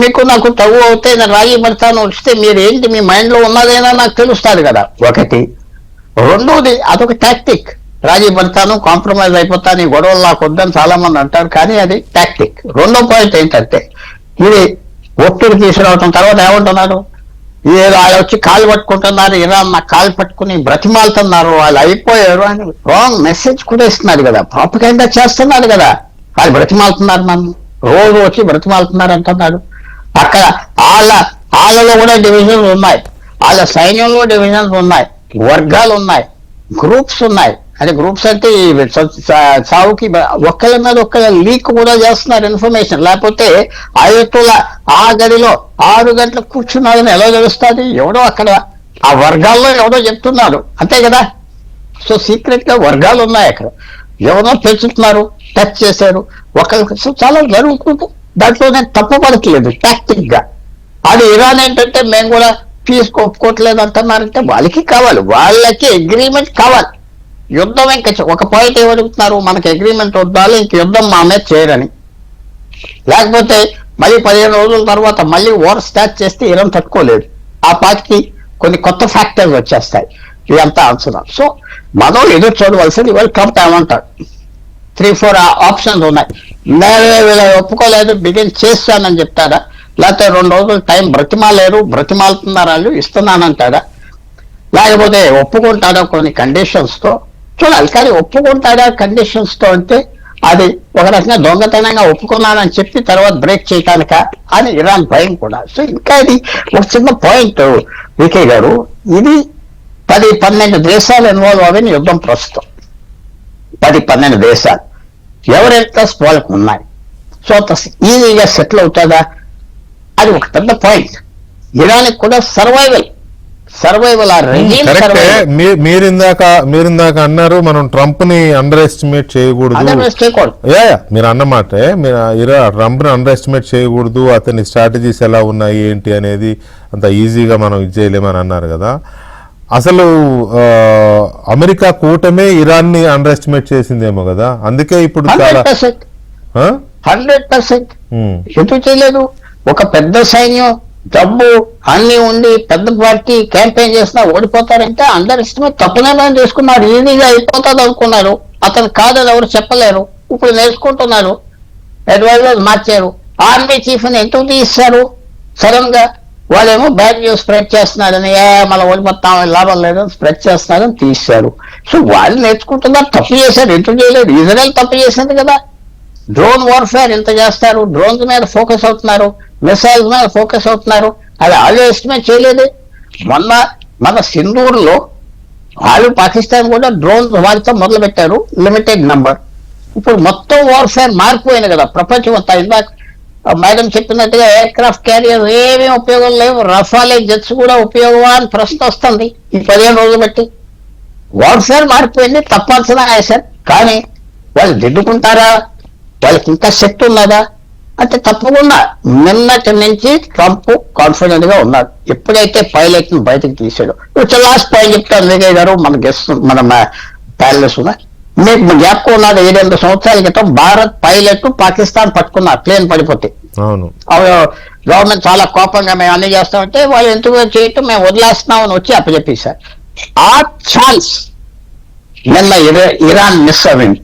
మీకు నాకు తగు అవుతే నేను రాజీ పడతాను వస్తే మీరు ఏంటి మీ మైండ్ లో ఉన్నదేనా నాకు తెలుస్తుంది కదా, ఒకటి. రెండోది అదొక టాక్టిక్, రాజీ పడతాను, కాంప్రమైజ్ అయిపోతాను, ఈ గొడవలు నాకు వద్దని చాలా మంది అంటారు, కానీ అది టాక్టిక్. రెండో పాయింట్ ఏంటంటే ఇది ఒత్తిడి తీసుకురావటం. తర్వాత ఏమంటున్నారు, ఏదో వాళ్ళు వచ్చి కాలు పట్టుకుంటున్నారు, ఇరాన్ నాకు కాలు పట్టుకుని బ్రతిమాలుతున్నారు, వాళ్ళు అయిపోయారు అని రాంగ్ మెసేజ్ కూడా ఇస్తున్నారు కదా, ప్రాపగండా చేస్తున్నారు కదా. వాళ్ళు బ్రతిమాలుతున్నారు, నన్ను రోజు వచ్చి బ్రతిమాలుతున్నారు అంటున్నారు. అక్కడ వాళ్ళలో కూడా డివిజన్స్ ఉన్నాయి, వాళ్ళ సైన్యంలో డివిజన్స్ ఉన్నాయి, వర్గాలు ఉన్నాయి, గ్రూప్స్ ఉన్నాయి. అది గ్రూప్స్ అంటే సావుకి ఒక్కరి మీద ఒక్కరి లీక్ కూడా చేస్తున్నారు ఇన్ఫర్మేషన్. లేకపోతే ఆయతుల ఆ గదిలో 6 గంటలకు కూర్చున్నారని ఎలా తెలుస్తుంది? ఎవడో అక్కడ ఆ వర్గాల్లో ఎవడో చెప్తున్నారు, అంతే కదా. సో సీక్రెట్ గా వర్గాలు ఉన్నాయి అక్కడ, ఎవరో పెంచుతున్నారు, టచ్ చేశారు ఒకరికి. సో చాలా జరుగుతుంది, దాంట్లో నేను తప్పపడట్లేదు టాక్టిక్ గా. అది ఇరాన్ ఏంటంటే మేము కూడా పీస్ ఒప్పుకోవట్లేదు అంటున్నారంటే వాళ్ళకి కావాలి, వాళ్ళకి అగ్రిమెంట్ కావాలి. యుద్ధం ఇంకా ఒక పాయింట్ ఏమడుగుతున్నారు, మనకి అగ్రిమెంట్ వద్దాలి, ఇంక యుద్ధం మా మీద చేయరని. లేకపోతే మళ్ళీ 15 రోజుల తర్వాత మళ్ళీ వార్ స్టార్ట్ చేస్తే ఇరాన్ తట్టుకోలేదు, ఆ పార్టీకి కొన్ని కొత్త ఫ్యాక్టర్స్ వచ్చేస్తాయి. ఇదంతా అంచనా. సో మనం ఎదురు చూడవలసింది. ఇవాళ ట్రంప్ ఏమంటారు, 3-4 ఆప్షన్స్ ఉన్నాయి. వీళ్ళు ఒప్పుకోలేదు, బిగిన్ చేస్తానని చెప్తారా, లేకపోతే 2 రోజులు టైం బ్రతిమాలుతున్నారు వాళ్ళు, ఇస్తున్నానంటారా, లేకపోతే ఒప్పుకుంటాడా కొన్ని కండిషన్స్ తో చూడాలి. కానీ ఒప్పుకుంటాడా కండిషన్స్ తో అంటే అది ఒక రకంగా దొంగతనంగా ఒప్పుకున్నానని చెప్పి తర్వాత బ్రేక్ చేయటానిక అని ఇరాన్ భయం కూడా. సో ఇంకా ఇది ఒక చిన్న పాయింట్ వికే గారు, ఇది 10-12 దేశాలు ఇన్వాల్వ్ అవ్వని యుద్ధం ప్రస్తుతం. 10-12 దేశాలు ఎవరి ఇంట్రెస్ట్ వాళ్ళకు ఉన్నాయి. సో ఈజీగా సెటిల్ అవుతుందా, అది ఒక పెద్ద పాయింట్. ఇరాన్ కూడా సర్వైవల్ ఆ రెజీమ్ కరెక్టే. మీరిందాక అన్నారు మనం ట్రంప్ ని అండర్ ఎస్టిమేట్ చేయకూడదు. మీరు అన్నమాటే, ట్రంప్ ని అండర్ ఎస్టిమేట్ చేయకూడదు, అతని స్ట్రాటజీస్ ఎలా ఉన్నాయి ఏంటి అనేది అంత ఈజీగా మనం ఇది చేయలేమని అన్నారు కదా. అసలు అమెరికా కూటమే ఇరాన్ ని అండర్ ఎస్టిమేట్ చేసిందేమో కదా, అందుకే ఇప్పుడు చాలా 100% ఎందుకు చేయలేదు. ఒక పెద్ద సైన్యం, డబ్బు అన్ని ఉండి పెద్ద పార్టీ క్యాంపెయిన్ చేసినా ఓడిపోతారంటే అందరు ఇష్టమే తప్పు నిర్ణయం చేసుకున్నారు. ఈజీగా అయిపోతుంది అనుకున్నారు. అతను కాదని ఎవరు చెప్పలేరు. ఇప్పుడు నేర్చుకుంటున్నారు, అడ్వైజర్ మార్చారు. ఆర్మీ చీఫ్ ని ఎందుకు తీస్తారు సడన్ గా? వాళ్ళేమో బ్యాడ్ న్యూస్ స్ప్రెడ్ చేస్తున్నారని, మళ్ళీ ఓడిపోతాం లాభం లేదని స్ప్రెడ్ చేస్తున్నారని తీశారు. సో వాళ్ళు నేర్చుకుంటున్నారు. తప్పు చేశారు, ఎందుకు చేయలేదు? ఇజ్రాయెల్ తప్పు చేసింది కదా. డ్రోన్ వార్ఫేర్ ఎంత చేస్తారు, డ్రోన్స్ మీద ఫోకస్ అవుతున్నారు, మిసైల్స్ మీద ఫోకస్ అవుతున్నారు. అది వాళ్ళు ఎస్టిమేట్ చేయలేదు. మన సింధూర్లో వాళ్ళు పాకిస్తాన్ కూడా డ్రోన్స్ వాళ్ళతో మొదలు పెట్టారు, లిమిటెడ్ నంబర్. ఇప్పుడు మొత్తం వార్ఫేర్ మారిపోయింది కదా ప్రపంచం అంతా. ఇందాక మేడం చెప్పినట్టుగా ఎయిర్ క్రాఫ్ట్ క్యారియర్ ఏమీ ఉపయోగం లేవు, రఫాలే జెట్స్ కూడా ఉపయోగమా అని ప్రశ్న వస్తుంది ఈ 15 రోజులు బట్టి. వార్ఫేర్ మారిపోయింది, తప్పనిసరిగా వేశారు. కానీ వాళ్ళు దిద్దుకుంటారా, వాళ్ళకి ఇంకా శక్తి ఉన్నదా అంటే తప్పకుండా. నిన్నటి నుంచి ట్రంప్ కాన్ఫిడెంట్ గా ఉన్నాడు. ఎప్పుడైతే పైలట్ ని బయటకు తీసాడు. లాస్ట్ పాయింట్ చెప్తాను విజయ్ గారు, మన గెస్ట్ మన ప్యాలెస్ మీకు జ్ఞాపకం ఉన్నది, 7-8 సంవత్సరాల క్రితం భారత్ పైలట్ పాకిస్తాన్ పట్టుకున్నారు ప్లేన్ పడిపోతే. గవర్నమెంట్ చాలా కోపంగా మేము అన్ని చేస్తామంటే వాళ్ళు ఎందుకు చేయటం మేము వదిలేస్తున్నామని వచ్చి అప్పచెప్పేశారు. ఆ ఛాన్స్ నిన్న ఇరాన్ మిస్ అవ్వింది.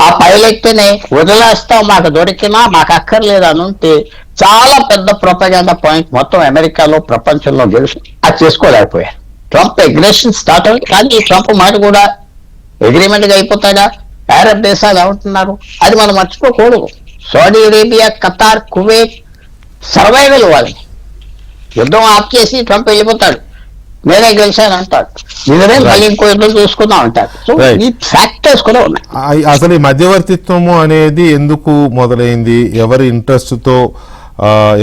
ఆ పైలట్ ని వదిలేస్తాం, మాకు దొరికినా మాకు అక్కర్లేదు అని ఉంటే చాలా పెద్ద ప్రొపగండా పాయింట్ మొత్తం అమెరికాలో ప్రపంచంలో గెలిచి అది చేసుకోలేకపోయారు. ట్రంప్ అగ్రెషన్ స్టార్ట్ అయింది. కానీ ఈ ట్రంప్ మాట కూడా అగ్రిమెంట్ గా అయిపోతాడా? అరబ్ దేశాలు ఏమంటున్నారు అది మనం మర్చిపోకూడదు. Saudi Arabia, Qatar, Kuwait survival వాళ్ళని. యుద్ధం ఆఫ్ చేసి ట్రంప్ వెళ్ళిపోతాడు, నేనే గెలిచాను అంటాడు. ఇజ్రాయెల్ మళ్ళీ ఇంకో యుద్ధం చూసుకుందాం అంటారు. సో ఈ ఫ్యాక్టర్స్ కూడా ఉన్నాయి. అసలు ఈ మధ్యవర్తిత్వము అనేది ఎందుకు మొదలైంది, ఎవరి ఇంట్రెస్ట్ తో,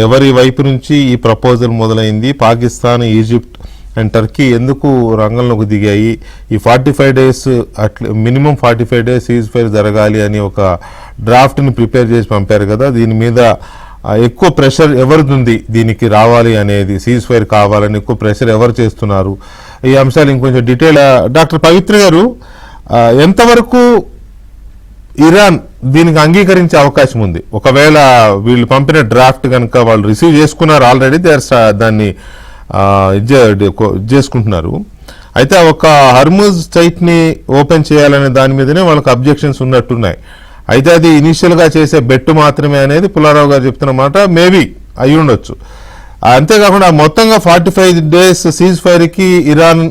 ఎవరి వైపు నుంచి ఈ ప్రపోజల్ మొదలైంది? పాకిస్తాన్, ఈజిప్ట్ అండ్ టర్కీ ఎందుకు రంగంలోకి దిగాయి? ఈ 45 days అట్లా మినిమం 45 days సీజ్ ఫైర్ జరగాలి అని ఒక డ్రాఫ్ట్ని ప్రిపేర్ చేసి పంపారు కదా. దీని మీద ఎక్కువ ప్రెషర్ ఎవరిది ఉంది దీనికి రావాలి అనేది, సీజ్ ఫైర్ కావాలని ఎక్కువ ప్రెషర్ ఎవరు చేస్తున్నారు? ఈ అంశాలు ఇంకొంచెం డీటెయిల్ డాక్టర్ పవిత్ర గారు, ఎంతవరకు ఇరాన్ దీనికి అంగీకరించే అవకాశం ఉంది? ఒకవేళ వీళ్ళు పంపిన డ్రాఫ్ట్ కనుక వాళ్ళు రిసీవ్ చేసుకున్నారు, ఆల్రెడీ దాన్ని చేసుకుంటున్నారు. అయితే ఒక హర్ముజ్ స్ట్రైట్ ని ఓపెన్ చేయాలనే దాని మీదనే వాళ్ళకి అబ్జెక్షన్స్ ఉన్నట్టున్నాయి. అయితే అది ఇనిషియల్ గా చేసే బెట్టు మాత్రమే అనేది పుల్లారావు గారు చెప్తున్న మాట. మేబీ అయి ఉండొచ్చు. అంతేకాకుండా మొత్తంగా 45 days సీజ్ ఫైర్ కి ఇరాన్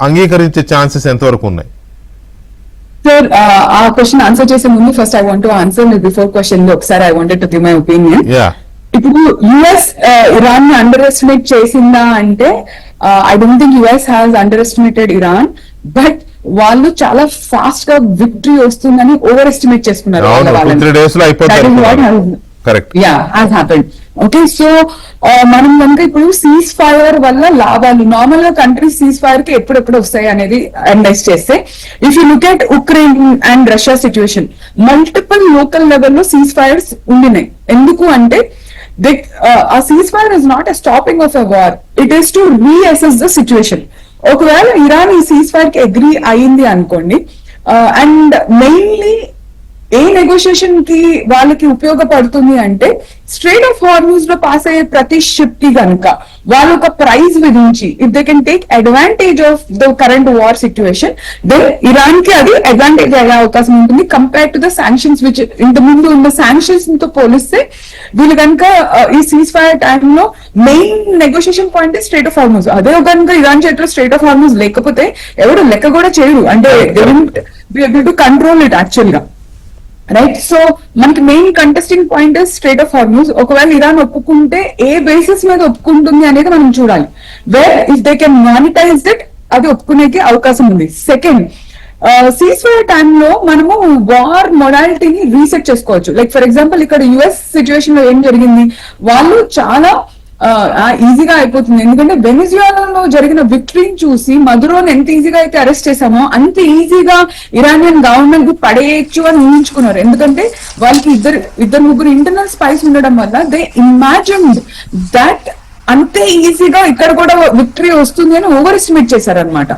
అంగీకరించే ఛాన్సెస్ ఎంతవరకు ఉన్నాయి? సార్, ఆ క్వశ్చన్ ఆన్సర్ చేసే ముందు first I want to answer before question లో ఒకసారి I wanted to give my opinion. ఇప్పుడు యుఎస్ ఇరాన్ ని అండర్ ఎస్టిమేట్ చేసిందా అంటే I don't think US has under estimated Iran, but వాళ్ళు చాలా ఫాస్ట్ గా విక్టరీ వస్తుందని ఓవర్ ఎస్టిమేట్ చేసుకున్నారు. ఓకే, సో మనం కనుక ఇప్పుడు సీజ్ ఫైర్ వల్ల లాభాలు, నార్మల్ గా కంట్రీస్ సీజ్ ఫైర్ కి ఎప్పుడెప్పుడు వస్తాయి అనేది అనలైజ్ చేస్తే, if you look at Ukraine and Russia situation, multiple local లెవెల్లో సీజ్ ఫైర్స్ ఉండినాయి. ఎందుకు అంటే a ceasefire is not a stopping of a war, it is to reassess the situation. ఒకవేళ ఇరాన్ ఈ సీజ్ ఫైర్ కి అగ్రీ అయింది అనుకోండి, అండ్ మెయిన్లీ ఏ నెగోషియేషన్ కి వాళ్ళకి ఉపయోగపడుతుంది అంటే స్ట్రేట్ ఆఫ్ హార్మూజ్ లో పాస్ అయ్యే ప్రతి షిప్ కి గనుక వాళ్ళు ఒక ప్రైజ్ విధించి if they can take advantage of the current war situation then Iran కి అది అడ్వాంటేజ్ అయ్యే అవకాశం ఉంటుంది compare to the sanctions which ఇంత ముందు ఉన్న శాంక్షన్స్ తో పోలిస్తే వీళ్ళు కనుక ఈ సీజ్ ఫైర్ టైంలో main negotiation point strait of Hormuz. అదే కనుక ఇరాన్ చేతిలో స్ట్రేట్ ఆఫ్ హార్మూజ్ లేకపోతే ఎవరు లెక్క కూడా చేయరు, అంటే they will be able to control it actual గా, రైట్? సో మనకి main contesting point strait of Hormuz. ఒకవేళ ఇరాన్ ఒప్పుకుంటే ఏ బేసిస్ మీద ఒప్పుకుంటుంది అనేది మనం చూడాలి. Where if they can monetise it అది ఒప్పుకునేకి అవకాశం ఉంది. సెకండ్, సీజ్ ఫైర్ టైంలో మనము వార్ మొడాలిటీని రీసెట్ చేసుకోవచ్చు. లైక్ ఫర్ ఎగ్జాంపుల్ ఇక్కడ యుఎస్ సిచ్యువేషన్ లో ఏం జరిగింది, వాళ్ళు చాలా ఈజీగా అయిపోతుంది. ఎందుకంటే వెనిజులాలో జరిగిన విక్టరీని చూసి మదురోని ఎంత ఈజీగా అయితే అరెస్ట్ చేశామో అంత ఈజీగా ఇరానియన్ గవర్నమెంట్ కు పడేయచ్చు అని ఊహించుకున్నారు. ఎందుకంటే వాళ్ళకి ఇద్దరు ముగ్గురు ఇంటర్నల్ స్పైస్ ఉండడం వల్ల దే ఇమాజిన్డ్ దట్ అంతే ఈజీగా ఇక్కడ కూడా విక్టరీ వస్తుంది అని ఓవర్ ఎస్టిమేట్ చేశారనమాట.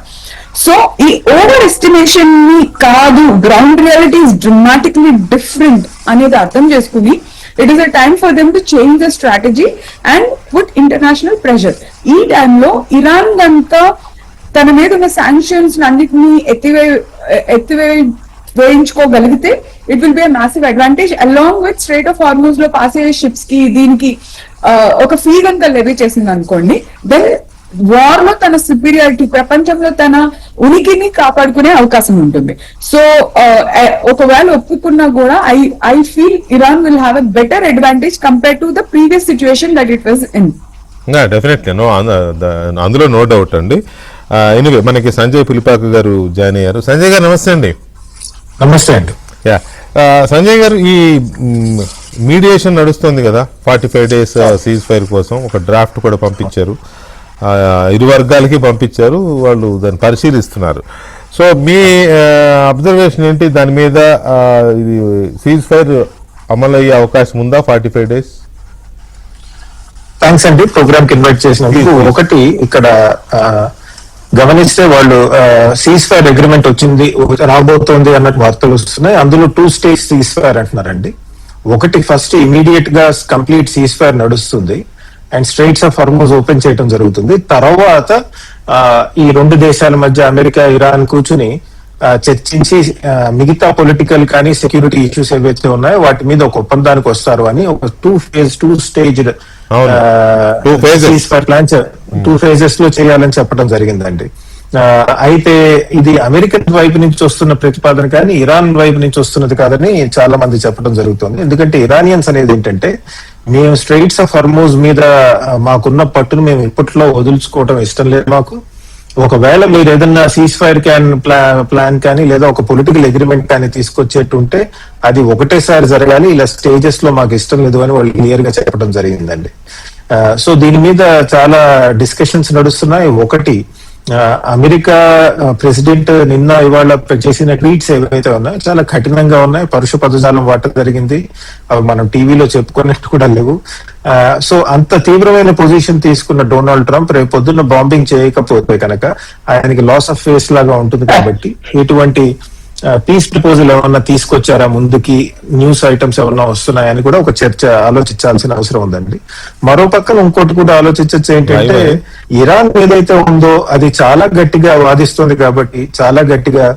సో ఈ ఓవర్ ఎస్టిమేషన్ ని కాదు, ground reality is dramatically different అనేది అర్థం చేసుకుని it is a time for them to change the strategy and put international pressure. ఈ టైంలో ఇరాన్ కనుక తన మీద ఉన్న శాంక్షన్స్ అన్నిటినీ వేయించుకోగలిగితే it will be a massive advantage along with strait of Hormuz లో పాస్ అయ్యే షిప్స్ కి దీనికి ఒక ఫీ కనుక లెవీ చేసింది అనుకోండి, దెన్ వార్ లో తన సుపీరియారిటీ, ప్రపంచంలో తన ఉనికిని కాపాడుకునే అవకాశం ఉంటుంది. సో ఒకవేళ ఒప్పుకున్నా కూడా I feel Iran will have a better advantage compare to the previous situation that it was in. Definitely అందులో నో డౌట్ అండి. ఎనివే మనకి సంజయ్ పులిపాక గారు జాయిన్ అయ్యారు. సంజయ్ గారు నమస్తే అండి. నమస్తే అండి. సంజయ్ గారు, ఈ మీడియేషన్ నడుస్తుంది కదా 45 days సీజ్ ఫైర్ కోసం, ఒక డ్రాఫ్ట్ కూడా పంపించారు, ఇరు వర్గాలకి పంపించారు, వాళ్ళు దాన్ని పరిశీలిస్తున్నారు. సో మీ అబ్జర్వేషన్ ఏంటి దాని మీద? ఇది సీజ్ ఫైర్ అమలు అయ్యే అవకాశం ఉందా 45 days? థ్యాంక్స్ అండి ప్రోగ్రామ్ కి ఇన్వైట్ చేసినందుకు. ఒకటి ఇక్కడ గమనిస్తే వాళ్ళు సీజ్ ఫైర్ అగ్రిమెంట్ వచ్చింది, రాబోతోంది అన్నట్టు వార్తలు వస్తున్నాయి. అందులో 2 స్టేజ్ సీజ్ ఫైర్ అంటున్నారండి. ఒకటి ఫస్ట్ ఇమీడియట్ గా కంప్లీట్ సీజ్ ఫైర్ నడుస్తుంది and Strides of Hormuz open చేయడం జరుగుతుంది. తర్వాత ఈ రెండు దేశాల మధ్య అమెరికా ఇరాన్ కూర్చుని చర్చించి మిగతా పొలిటికల్ కానీ సెక్యూరిటీ ఇష్యూస్ ఏవైతే ఉన్నాయో వాటి మీద ఒక ఒప్పందానికి వస్తారు అని ఒక 2 స్టేజ్ ప్లాన్ 2 phases లో చేయాలని చెప్పడం జరిగిందండి. అయితే ఇది అమెరికన్ వైపు నుంచి వస్తున్న ప్రతిపాదన కానీ ఇరాన్ వైపు నుంచి వస్తున్నది కాదని చాలా మంది చెప్పడం జరుగుతుంది. ఎందుకంటే ఇరానియన్స్ అనేది ఏంటంటే, మేము స్ట్రైట్స్ ఆఫ్ హార్మూజ్ మీద మాకున్న పట్టును మేము ఇప్పట్లో వదులుచుకోవడం ఇష్టం లేదు మాకు. ఒకవేళ మీరు ఏదన్నా సీజ్ ఫైర్ ప్లాన్ కానీ లేదా ఒక పొలిటికల్ అగ్రిమెంట్ కానీ తీసుకొచ్చేట్టుంటే అది ఒకటేసారి జరగాలి, ఇలా స్టేజెస్ లో మాకు ఇష్టం లేదు అని వాళ్ళు క్లియర్ గా చెప్పడం జరిగిందండి. సో దీని మీద చాలా డిస్కషన్స్ నడుస్తున్నాయి. ఒకటి, అమెరికా ప్రెసిడెంట్ నిన్న ఇవాళ చేసిన ట్వీట్స్ ఏవైతే ఉన్నాయో చాలా కఠినంగా ఉన్నాయి, పరుష పదజాలం వాడటం జరిగింది, అవి మనం టీవీలో చెప్పుకున్నట్టు కూడా లేవు. సో అంత తీవ్రమైన పొజిషన్ తీసుకున్న డొనాల్డ్ ట్రంప్ రేపు పొద్దున్న బాంబింగ్ చేయకపోతే కనుక ఆయనకి లాస్ ఆఫ్ ఫేస్ లాగా ఉంటుంది. కాబట్టి ఇటువంటి పీస్ ప్రపోజల్ ఏమన్నా తీసుకొచ్చారా ముందుకి, న్యూస్ ఐటమ్స్ ఏమన్నా వస్తున్నాయని కూడా ఒక చర్చ ఆలోచించాల్సిన అవసరం ఉందండి. మరో పక్కన ఇంకోటి కూడా ఆలోచించచ్చు ఏంటంటే, ఇరాన్ ఏదైతే ఉందో అది చాలా గట్టిగా వాదిస్తుంది కాబట్టి చాలా గట్టిగా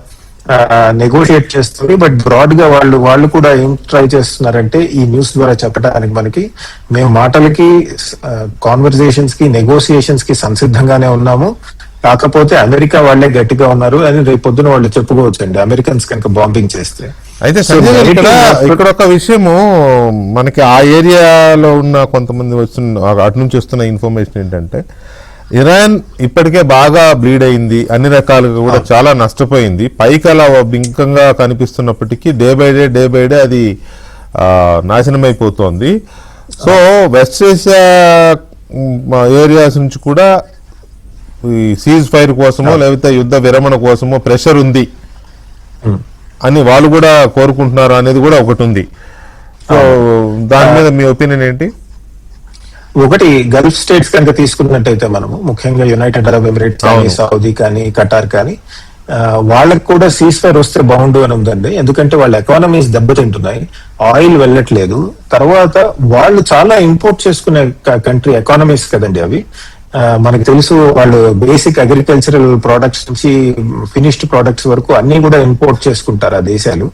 నెగోషియేట్ చేస్తుంది. బట్ బ్రాడ్ గా వాళ్ళు కూడా ఏం ట్రై చేస్తున్నారంటే ఈ న్యూస్ ద్వారా చెప్పడానికి మనకి, మేము మాటలకి కాన్వర్సేషన్స్ కి నెగోసియేషన్స్ కి సంసిద్ధంగానే ఉన్నాము, కాకపోతే అమెరికా వాళ్ళే గట్టిగా ఉన్నారు అని రేపు పొద్దున వాళ్ళు చెప్పుకోవచ్చు అండి అమెరికన్స్ కనుక బాంబింగ్ చేస్తే. అయితే ఇక్కడ ఒక విషయము మనకి ఆ ఏరియాలో ఉన్న కొంతమంది అటు నుంచి వస్తున్న ఇన్ఫర్మేషన్ ఏంటంటే, ఇరాన్ ఇప్పటికే బాగా బ్లీడ్ అయింది, అన్ని రకాలుగా కూడా చాలా నష్టపోయింది, పైకి అలా బింకంగా కనిపిస్తున్నప్పటికీ డే బై డే అది నాశనం అయిపోతుంది. సో వెస్ట్ ఏషియా ఏరియాస్ నుంచి కూడా ఈ సీజ్ ఫైర్ కోసమో లేకపోతే యుద్ధ విరమణ కోసమో ప్రెషర్ ఉంది అని వాళ్ళు కూడా కోరుకుంటున్నారు అనేది కూడా ఒకటి ఉంది. సో దాని మీద మీ ఒపీనియన్ ఏంటి? ఒకటి, గల్ఫ్ స్టేట్స్ కనుక తీసుకున్నట్టయితే మనము ముఖ్యంగా యునైటెడ్ అరబ్ ఎమిరేట్స్ కానీ సౌదీ కానీ ఖటార్ కానీ వాళ్ళకి కూడా సీజ్ ఫైర్ వస్తే బాగుండు అని ఉందండి. ఎందుకంటే వాళ్ళ ఎకానమీస్ దెబ్బతింటున్నాయి, ఆయిల్ వెళ్ళట్లేదు. తర్వాత వాళ్ళు చాలా ఇంపోర్ట్ చేసుకునే కంట్రీ ఎకానమీస్ కదండి అవి. మనకు తెలుసు వాళ్ళు బేసిక్ అగ్రికల్చరల్ ప్రోడక్ట్స్ నుంచి ఫినిష్డ్ ప్రోడక్ట్స్ వరకు అన్ని కూడా ఇంపోర్ట్ చేసుకుంటారు ఆ దేశాలు.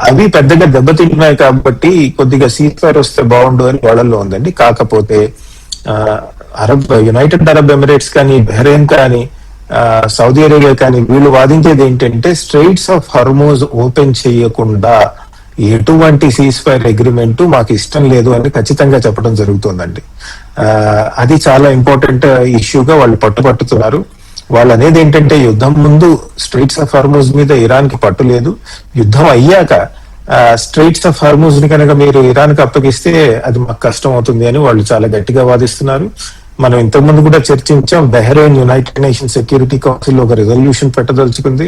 అవి పెద్దగా దెబ్బతింటున్నాయి కాబట్టి కొద్దిగా సీజ్ ఫైర్ వస్తే బాగుండు అని వాళ్ళల్లో ఉందండి. కాకపోతే యునైటెడ్ అరబ్ ఎమిరేట్స్ కానీ, బహ్రెయిన్ కానీ, సౌదీ అరేబియా కానీ వీళ్ళు వాదించేది ఏంటంటే స్ట్రెయిట్స్ ఆఫ్ హర్మూజ్ ఓపెన్ చేయకుండా ఎటువంటి సీజ్ ఫైర్ అగ్రిమెంట్ మాకు ఇష్టం లేదు అని ఖచ్చితంగా చెప్పడం జరుగుతుందండి. అది చాలా ఇంపార్టెంట్ ఇష్యూగా వాళ్ళు పట్టుబట్టుతున్నారు. వాళ్ళు అనేది ఏంటంటే యుద్ధం ముందు స్ట్రెయిట్స్ ఆఫ్ హర్మూజ్ మీద ఇరాన్ కి పట్టు లేదు, యుద్ధం అయ్యాక స్ట్రెయిట్స్ ఆఫ్ హర్మూజ్ ని కనుక మీరు ఇరాన్ కి అప్పగిస్తే అది మాకు కష్టం అవుతుంది అని వాళ్ళు చాలా గట్టిగా వాదిస్తున్నారు. మనం ఇంతకుముందు కూడా చర్చించాం, Bahrain United nation security council ఒక రిజల్యూషన్ పెట్టదలుచుకుంది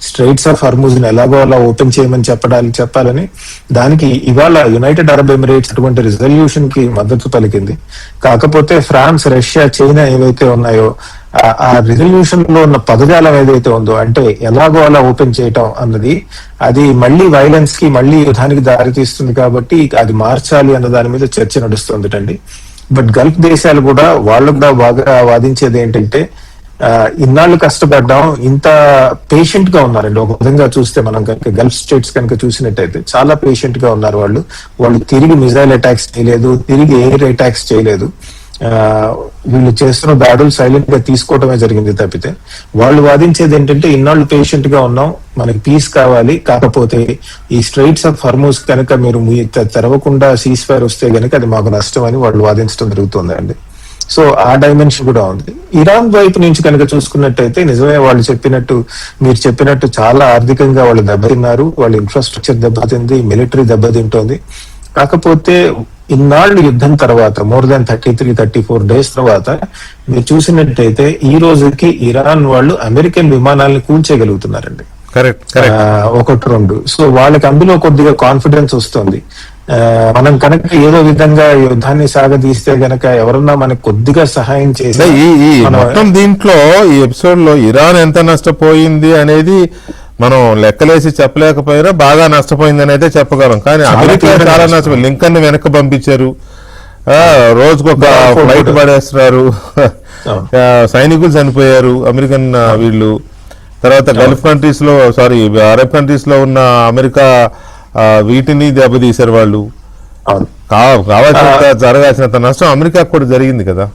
స్ట్రెయిట్స్ ఆఫ్ హర్మూజ్ ని ఎలాగో అలా ఓపెన్ చేయమని చెప్పాలని. దానికి ఇవాళ యునైటెడ్ అరబ్ ఎమిరేట్స్ అటువంటి రిజల్యూషన్ కి మద్దతు పలికింది. కాకపోతే ఫ్రాన్స్, రష్యా, చైనా ఏవైతే ఉన్నాయో ఆ రిజల్యూషన్ లో ఉన్న పదజాలం ఏదైతే ఉందో అంటే ఎలాగో అలా ఓపెన్ చేయటం అన్నది అది మళ్ళీ వైలెన్స్ కి, మళ్ళీ యుద్ధానికి దారితీస్తుంది. కాబట్టి అది మార్చాలి అన్న దాని మీద చర్చ నడుస్తుందటండి. బట్ గల్ఫ్ దేశాలు కూడా వాళ్ళు కూడా బాగా వాదించేది ఏంటంటే ఇన్నాళ్ళు కష్టపడ్డాం, ఇంత పేషెంట్ గా ఉన్నారండి. ఒక విధంగా చూస్తే మనం కనుక గల్ఫ్ స్టేట్స్ కనుక చూసినట్టయితే చాలా పేషెంట్ గా ఉన్నారు. వాళ్ళు తిరిగి మిజైల్ అటాక్స్ చేయలేదు, తిరిగి ఎయిర్ అటాక్స్ చేయలేదు. వీళ్ళు చేస్తున్న దాడులు సైలెంట్ గా తీసుకోవడమే జరిగింది తప్పితే. వాళ్ళు వాదించేది ఏంటంటే ఇన్నాళ్ళు పేషెంట్ గా ఉన్నాం, మనకి పీస్ కావాలి, కాకపోతే ఈ స్ట్రెయిట్స్ ఆఫ్ హర్మూజ్ కనుక మీరు తెరవకుండా సీజ్ ఫైర్ వస్తే కనుక అది మాకు నష్టం అని వాళ్ళు వాదించడం జరుగుతుందండి. సో ఆ డైమెన్షన్ కూడా ఉంది. ఇరాన్ వైపు నుంచి కనుక చూసుకున్నట్టయితే నిజమే వాళ్ళు చెప్పినట్టు, మీరు చెప్పినట్టు చాలా ఆర్థికంగా వాళ్ళు దెబ్బతిన్నారు, వాళ్ళ ఇన్ఫ్రాస్ట్రక్చర్ దెబ్బతింది, మిలిటరీ దెబ్బతింటోంది. కాకపోతే ఇన్నాళ్ళు యుద్ధం తర్వాత మోర్ దాన్ 33-34 days తర్వాత మీరు చూసినట్టయితే ఈ రోజుకి ఇరాన్ వాళ్ళు అమెరికన్ విమానాలను కూల్చేయగలుగుతున్నారండి. ఒకటి రెండు. సో వాళ్ళకి అందులో కొద్దిగా కాన్ఫిడెన్స్ వస్తుంది. మనం కనుక ఏదో విధంగా యుద్ధాన్ని సాగదీస్తే గనక ఎవరన్నా మనకు కొద్దిగా సహాయం చేసి మొత్తం దీంట్లో ఈ ఎపిసోడ్ లో ఇరాన్ ఎంత నష్టపోయింది అనేది మనం లెక్కలేసి చెప్పలేకపోయినా బాగా నష్టపోయిందని అయితే చెప్పగలం. కానీ అమెరికా చాలా నష్టపోయింది. లింకన్ ని వెనక్కి పంపించారు, రోజుకొక ఫ్లైట్ పడేస్తున్నారు, సైనికులు చనిపోయారు అమెరికన్ వీళ్ళు. తర్వాత గల్ఫ్ కంట్రీస్ లో, సారీ అరబ్ కంట్రీస్ లో ఉన్న అమెరికా వీటిని దెబ్బతీశారు వాళ్ళు. కావాల్సినంత జరగాల్సినంత నష్టం అమెరికా కూడా జరిగింది కదా.